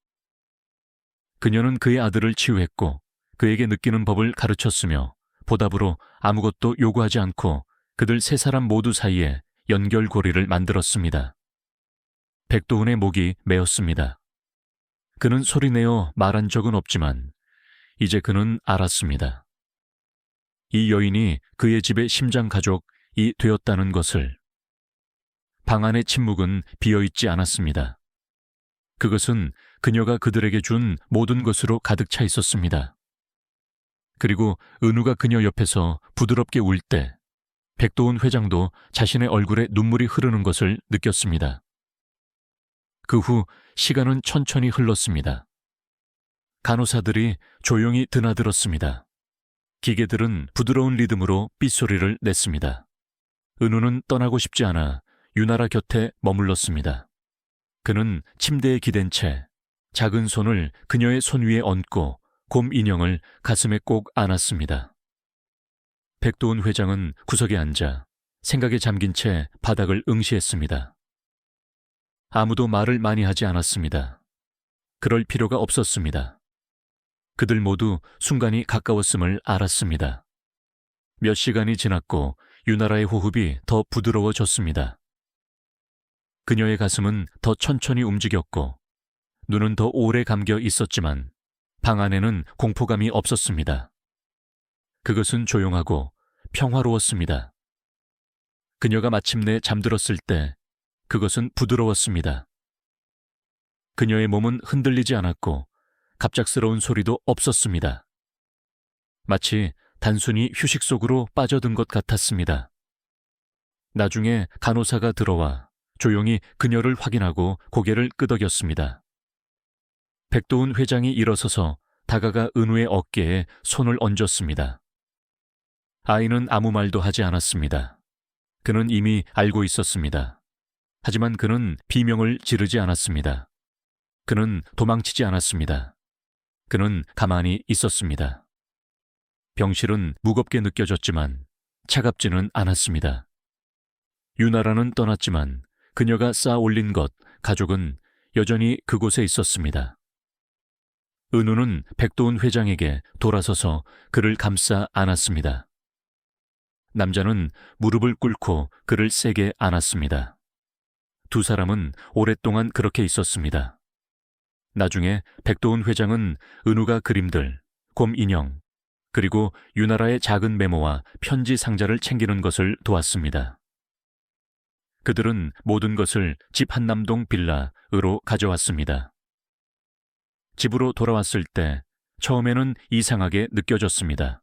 그녀는 그의 아들을 치유했고 그에게 느끼는 법을 가르쳤으며 보답으로 아무것도 요구하지 않고 그들 세 사람 모두 사이에 연결고리를 만들었습니다. 백도훈의 목이 메었습니다. 그는 소리내어 말한 적은 없지만 이제 그는 알았습니다. 이 여인이 그의 집의 심장 가족이 되었다는 것을. 방 안의 침묵은 비어있지 않았습니다. 그것은 그녀가 그들에게 준 모든 것으로 가득 차 있었습니다. 그리고 은우가 그녀 옆에서 부드럽게 울 때 백도훈 회장도 자신의 얼굴에 눈물이 흐르는 것을 느꼈습니다. 그 후 시간은 천천히 흘렀습니다. 간호사들이 조용히 드나들었습니다. 기계들은 부드러운 리듬으로 삐소리를 냈습니다. 은우는 떠나고 싶지 않아 유나라 곁에 머물렀습니다. 그는 침대에 기댄 채 작은 손을 그녀의 손 위에 얹고 곰 인형을 가슴에 꼭 안았습니다. 백도훈 회장은 구석에 앉아 생각에 잠긴 채 바닥을 응시했습니다. 아무도 말을 많이 하지 않았습니다. 그럴 필요가 없었습니다. 그들 모두 순간이 가까웠음을 알았습니다. 몇 시간이 지났고 유나라의 호흡이 더 부드러워졌습니다. 그녀의 가슴은 더 천천히 움직였고 눈은 더 오래 감겨 있었지만 방 안에는 공포감이 없었습니다. 그것은 조용하고 평화로웠습니다. 그녀가 마침내 잠들었을 때 그것은 부드러웠습니다. 그녀의 몸은 흔들리지 않았고 갑작스러운 소리도 없었습니다. 마치 단순히 휴식 속으로 빠져든 것 같았습니다. 나중에 간호사가 들어와 조용히 그녀를 확인하고 고개를 끄덕였습니다. 백도훈 회장이 일어서서 다가가 은우의 어깨에 손을 얹었습니다. 아이는 아무 말도 하지 않았습니다. 그는 이미 알고 있었습니다. 하지만 그는 비명을 지르지 않았습니다. 그는 도망치지 않았습니다. 그는 가만히 있었습니다. 병실은 무겁게 느껴졌지만 차갑지는 않았습니다. 유나라는 떠났지만 그녀가 쌓아 올린 것, 가족은 여전히 그곳에 있었습니다. 은우는 백도훈 회장에게 돌아서서 그를 감싸 안았습니다. 남자는 무릎을 꿇고 그를 세게 안았습니다. 두 사람은 오랫동안 그렇게 있었습니다. 나중에 백도훈 회장은 은우가 그림들, 곰 인형, 그리고 유나라의 작은 메모와 편지 상자를 챙기는 것을 도왔습니다. 그들은 모든 것을 집 한남동 빌라로 가져왔습니다. 집으로 돌아왔을 때 처음에는 이상하게 느껴졌습니다.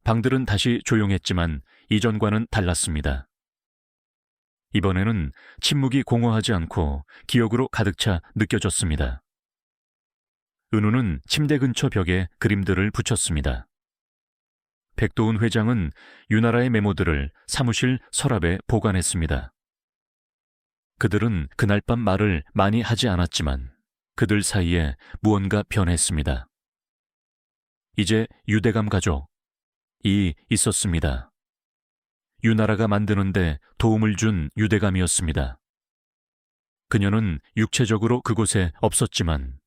방들은 다시 조용했지만 이전과는 달랐습니다. 이번에는 침묵이 공허하지 않고 기억으로 가득 차 느껴졌습니다. 은우는 침대 근처 벽에 그림들을 붙였습니다. 백도훈 회장은 유나라의 메모들을 사무실 서랍에 보관했습니다. 그들은 그날 밤 말을 많이 하지 않았지만 그들 사이에 무언가 변했습니다. 이제 유대감 가족이 있었습니다. 유나라가 만드는데 도움을 준 유대감이었습니다. 그녀는 육체적으로 그곳에 없었지만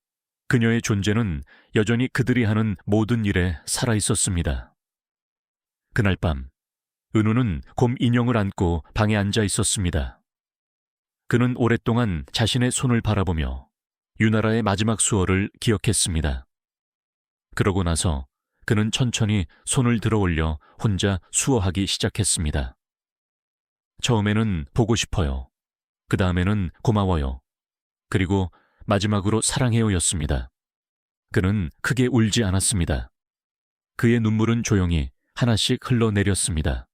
그녀의 존재는 여전히 그들이 하는 모든 일에 살아있었습니다. 그날 밤 은우는 곰 인형을 안고 방에 앉아 있었습니다. 그는 오랫동안 자신의 손을 바라보며 유나라의 마지막 수어를 기억했습니다. 그러고 나서 그는 천천히 손을 들어 올려 혼자 수어하기 시작했습니다. 처음에는 보고 싶어요. 그 다음에는 고마워요. 그리고 마지막으로 사랑해요였습니다. 그는 크게 울지 않았습니다. 그의 눈물은 조용히 하나씩 흘러내렸습니다.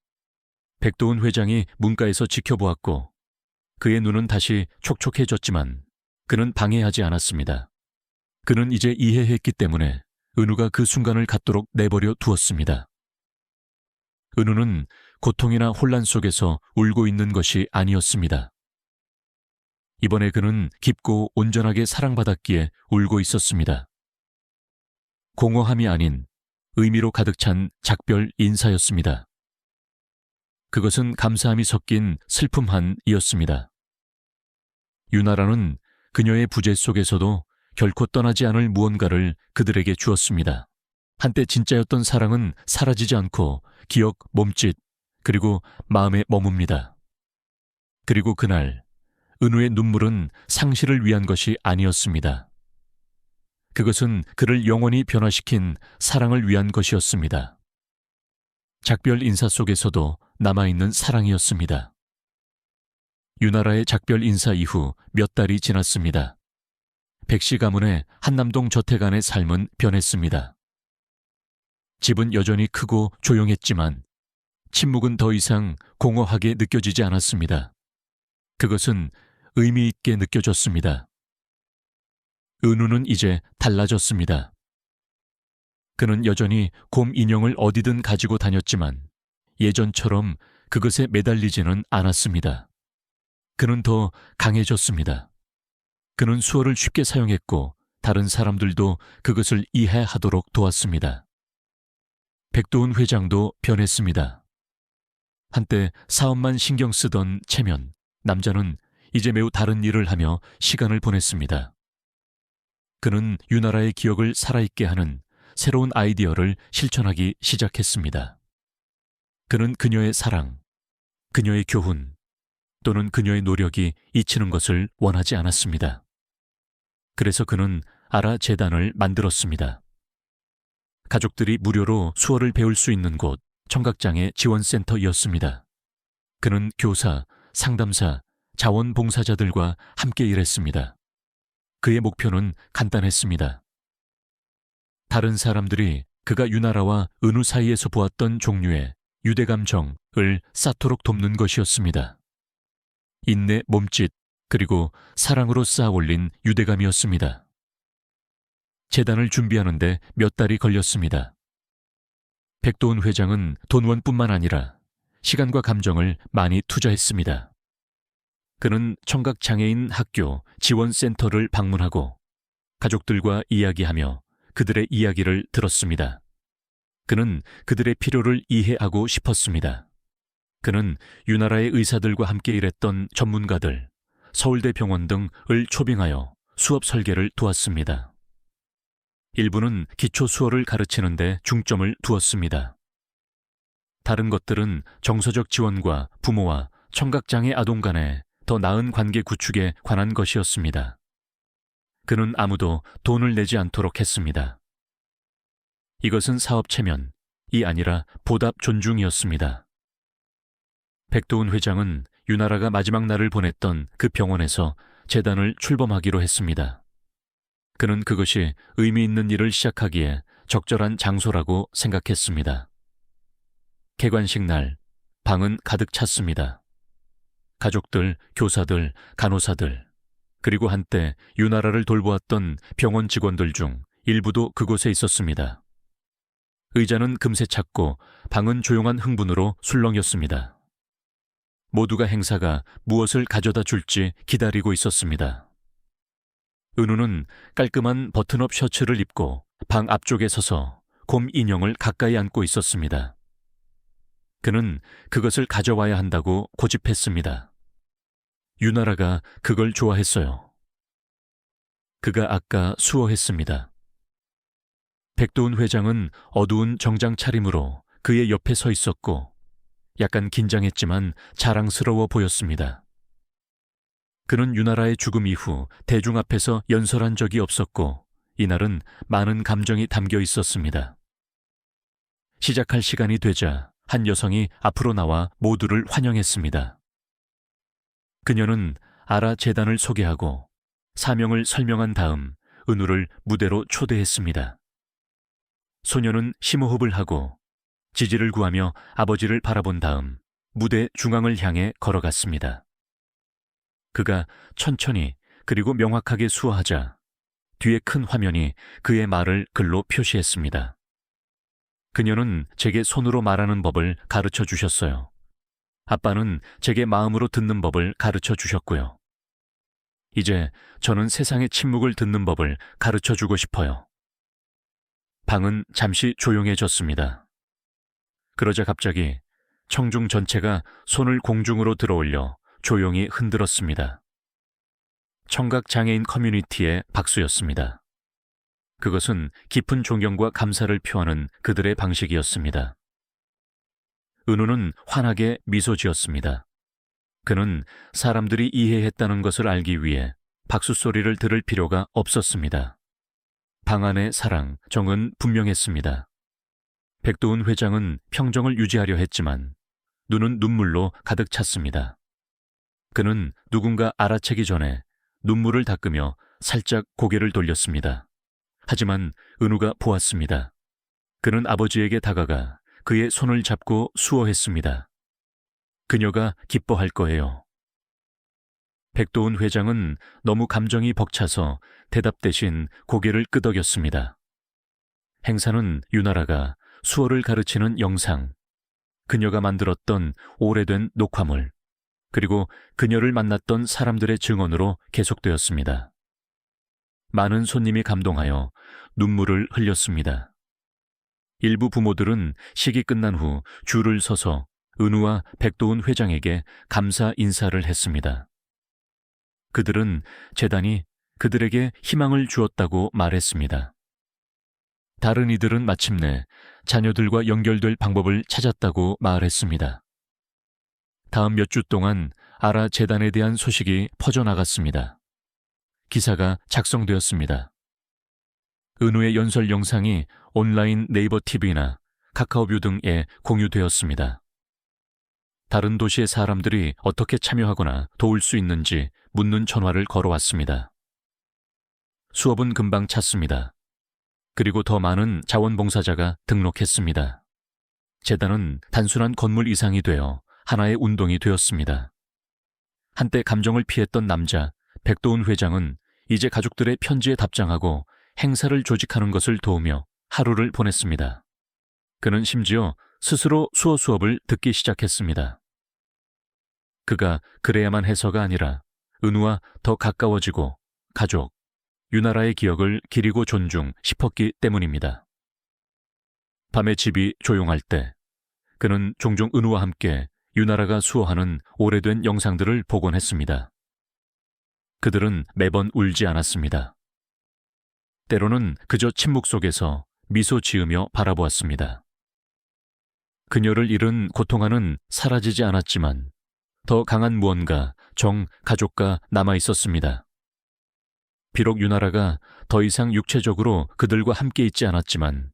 백도훈 회장이 문가에서 지켜보았고 그의 눈은 다시 촉촉해졌지만 그는 방해하지 않았습니다. 그는 이제 이해했기 때문에 은우가 그 순간을 갖도록 내버려 두었습니다. 은우는 고통이나 혼란 속에서 울고 있는 것이 아니었습니다. 이번에 그는 깊고 온전하게 사랑받았기에 울고 있었습니다. 공허함이 아닌 의미로 가득 찬 작별 인사였습니다. 그것은 감사함이 섞인 슬픔한이었습니다. 유나라는 그녀의 부재 속에서도 결코 떠나지 않을 무언가를 그들에게 주었습니다. 한때 진짜였던 사랑은 사라지지 않고 기억, 몸짓, 그리고 마음에 머뭅니다. 그리고 그날 은우의 눈물은 상실을 위한 것이 아니었습니다. 그것은 그를 영원히 변화시킨 사랑을 위한 것이었습니다. 작별 인사 속에서도 남아있는 사랑이었습니다. 유나라의 작별 인사 이후 몇 달이 지났습니다. 백씨 가문의 한남동 저택 안의 삶은 변했습니다. 집은 여전히 크고 조용했지만 침묵은 더 이상 공허하게 느껴지지 않았습니다. 그것은 의미 있게 느껴졌습니다. 은우는 이제 달라졌습니다. 그는 여전히 곰 인형을 어디든 가지고 다녔지만 예전처럼 그것에 매달리지는 않았습니다. 그는 더 강해졌습니다. 그는 수어를 쉽게 사용했고 다른 사람들도 그것을 이해하도록 도왔습니다. 백도훈 회장도 변했습니다. 한때 사업만 신경 쓰던 체면, 남자는 이제 매우 다른 일을 하며 시간을 보냈습니다. 그는 유나라의 기억을 살아있게 하는 새로운 아이디어를 실천하기 시작했습니다. 그는 그녀의 사랑, 그녀의 교훈, 또는 그녀의 노력이 잊히는 것을 원하지 않았습니다. 그래서 그는 아라 재단을 만들었습니다. 가족들이 무료로 수어를 배울 수 있는 곳, 청각장애 지원센터였습니다. 그는 교사, 상담사, 자원봉사자들과 함께 일했습니다. 그의 목표는 간단했습니다. 다른 사람들이 그가 유나라와 은우 사이에서 보았던 종류의 유대감정을 쌓도록 돕는 것이었습니다. 인내, 몸짓, 그리고 사랑으로 쌓아 올린 유대감이었습니다. 재단을 준비하는데 몇 달이 걸렸습니다. 백도훈 회장은 돈원뿐만 아니라 시간과 감정을 많이 투자했습니다. 그는 청각장애인 학교 지원센터를 방문하고 가족들과 이야기하며 그들의 이야기를 들었습니다. 그는 그들의 필요를 이해하고 싶었습니다. 그는 유나라의 의사들과 함께 일했던 전문가들, 서울대 병원 등을 초빙하여 수업 설계를 도왔습니다. 일부는 기초 수어를 가르치는 데 중점을 두었습니다. 다른 것들은 정서적 지원과 부모와 청각장애 아동 간의 더 나은 관계 구축에 관한 것이었습니다. 그는 아무도 돈을 내지 않도록 했습니다. 이것은 사업 체면이 아니라 보답 존중이었습니다. 백도훈 회장은 유나라가 마지막 날을 보냈던 그 병원에서 재단을 출범하기로 했습니다. 그는 그것이 의미 있는 일을 시작하기에 적절한 장소라고 생각했습니다. 개관식 날, 방은 가득 찼습니다. 가족들, 교사들, 간호사들, 그리고 한때 유나라를 돌보았던 병원 직원들 중 일부도 그곳에 있었습니다. 의자는 금세 찼고 방은 조용한 흥분으로 술렁였습니다. 모두가 행사가 무엇을 가져다 줄지 기다리고 있었습니다. 은우는 깔끔한 버튼업 셔츠를 입고 방 앞쪽에 서서 곰 인형을 가까이 안고 있었습니다. 그는 그것을 가져와야 한다고 고집했습니다. 유나라가 그걸 좋아했어요. 그가 아까 수어했습니다. 백도훈 회장은 어두운 정장 차림으로 그의 옆에 서 있었고 약간 긴장했지만 자랑스러워 보였습니다. 그는 유나라의 죽음 이후 대중 앞에서 연설한 적이 없었고 이날은 많은 감정이 담겨 있었습니다. 시작할 시간이 되자 한 여성이 앞으로 나와 모두를 환영했습니다. 그녀는 아라 재단을 소개하고 사명을 설명한 다음 은우를 무대로 초대했습니다. 소녀는 심호흡을 하고 지지를 구하며 아버지를 바라본 다음 무대 중앙을 향해 걸어갔습니다. 그가 천천히 그리고 명확하게 수어하자 뒤에 큰 화면이 그의 말을 글로 표시했습니다. 그녀는 제게 손으로 말하는 법을 가르쳐 주셨어요. 아빠는 제게 마음으로 듣는 법을 가르쳐 주셨고요. 이제 저는 세상의 침묵을 듣는 법을 가르쳐 주고 싶어요. 방은 잠시 조용해졌습니다. 그러자 갑자기 청중 전체가 손을 공중으로 들어올려 조용히 흔들었습니다. 청각 장애인 커뮤니티의 박수였습니다. 그것은 깊은 존경과 감사를 표하는 그들의 방식이었습니다. 은우는 환하게 미소 지었습니다. 그는 사람들이 이해했다는 것을 알기 위해 박수 소리를 들을 필요가 없었습니다. 방 안의 사랑, 정은 분명했습니다. 백도훈 회장은 평정을 유지하려 했지만 눈은 눈물로 가득 찼습니다. 그는 누군가 알아채기 전에 눈물을 닦으며 살짝 고개를 돌렸습니다. 하지만 은우가 보았습니다. 그는 아버지에게 다가가 그의 손을 잡고 수어했습니다. 그녀가 기뻐할 거예요. 백도훈 회장은 너무 감정이 벅차서 대답 대신 고개를 끄덕였습니다. 행사는 유나라가 수어를 가르치는 영상, 그녀가 만들었던 오래된 녹화물, 그리고 그녀를 만났던 사람들의 증언으로 계속되었습니다. 많은 손님이 감동하여 눈물을 흘렸습니다. 일부 부모들은 식이 끝난 후 줄을 서서 은우와 백도훈 회장에게 감사 인사를 했습니다. 그들은 재단이 그들에게 희망을 주었다고 말했습니다. 다른 이들은 마침내 자녀들과 연결될 방법을 찾았다고 말했습니다. 다음 몇 주 동안 아라 재단에 대한 소식이 퍼져나갔습니다. 기사가 작성되었습니다. 은우의 연설 영상이 온라인 네이버 TV나 카카오뷰 등에 공유되었습니다. 다른 도시의 사람들이 어떻게 참여하거나 도울 수 있는지 묻는 전화를 걸어왔습니다. 수업은 금방 찼습니다. 그리고 더 많은 자원봉사자가 등록했습니다. 재단은 단순한 건물 이상이 되어 하나의 운동이 되었습니다. 한때 감정을 피했던 남자 백도훈 회장은 이제 가족들의 편지에 답장하고 행사를 조직하는 것을 도우며 하루를 보냈습니다. 그는 심지어 스스로 수어 수업을 듣기 시작했습니다. 그가 그래야만 해서가 아니라 은우와 더 가까워지고 가족, 유나라의 기억을 기리고 존중 싶었기 때문입니다. 밤에 집이 조용할 때 그는 종종 은우와 함께 유나라가 수어하는 오래된 영상들을 복원했습니다. 그들은 매번 울지 않았습니다. 때로는 그저 침묵 속에서 미소 지으며 바라보았습니다. 그녀를 잃은 고통하는 사라지지 않았지만 더 강한 무언가 가족과 남아 있었습니다. 비록 유나라가 더 이상 육체적으로 그들과 함께 있지 않았지만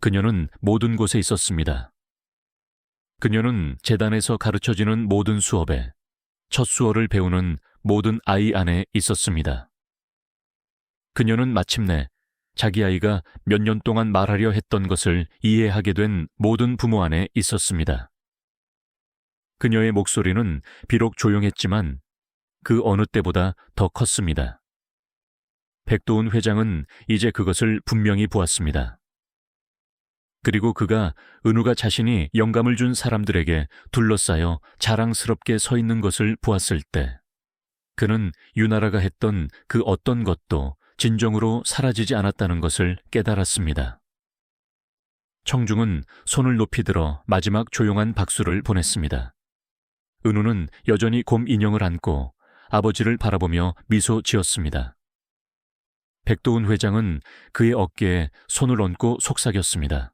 그녀는 모든 곳에 있었습니다. 그녀는 재단에서 가르쳐지는 모든 수업에 첫 수어를 배우는 모든 아이 안에 있었습니다. 그녀는 마침내 자기 아이가 몇 년 동안 말하려 했던 것을 이해하게 된 모든 부모 안에 있었습니다. 그녀의 목소리는 비록 조용했지만 그 어느 때보다 더 컸습니다. 백도훈 회장은 이제 그것을 분명히 보았습니다. 그리고 그가 은우가 자신이 영감을 준 사람들에게 둘러싸여 자랑스럽게 서 있는 것을 보았을 때 그는 유나라가 했던 그 어떤 것도 진정으로 사라지지 않았다는 것을 깨달았습니다. 청중은 손을 높이 들어 마지막 조용한 박수를 보냈습니다. 은우는 여전히 곰 인형을 안고 아버지를 바라보며 미소 지었습니다. 백도훈 회장은 그의 어깨에 손을 얹고 속삭였습니다.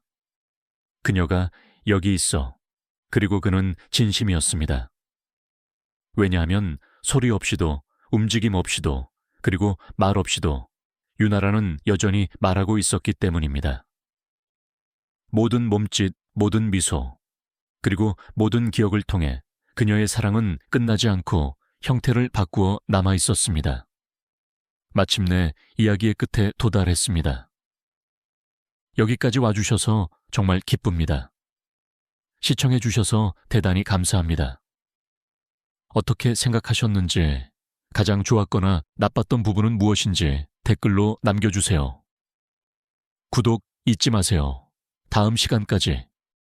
그녀가 여기 있어. 그리고 그는 진심이었습니다. 왜냐하면 소리 없이도 움직임 없이도 그리고 말 없이도 유나라는 여전히 말하고 있었기 때문입니다. 모든 몸짓, 모든 미소, 그리고 모든 기억을 통해 그녀의 사랑은 끝나지 않고 형태를 바꾸어 남아 있었습니다. 마침내 이야기의 끝에 도달했습니다. 여기까지 와주셔서 정말 기쁩니다. 시청해 주셔서 대단히 감사합니다. 어떻게 생각하셨는지, 가장 좋았거나 나빴던 부분은 무엇인지 댓글로 남겨주세요. 구독 잊지 마세요. 다음 시간까지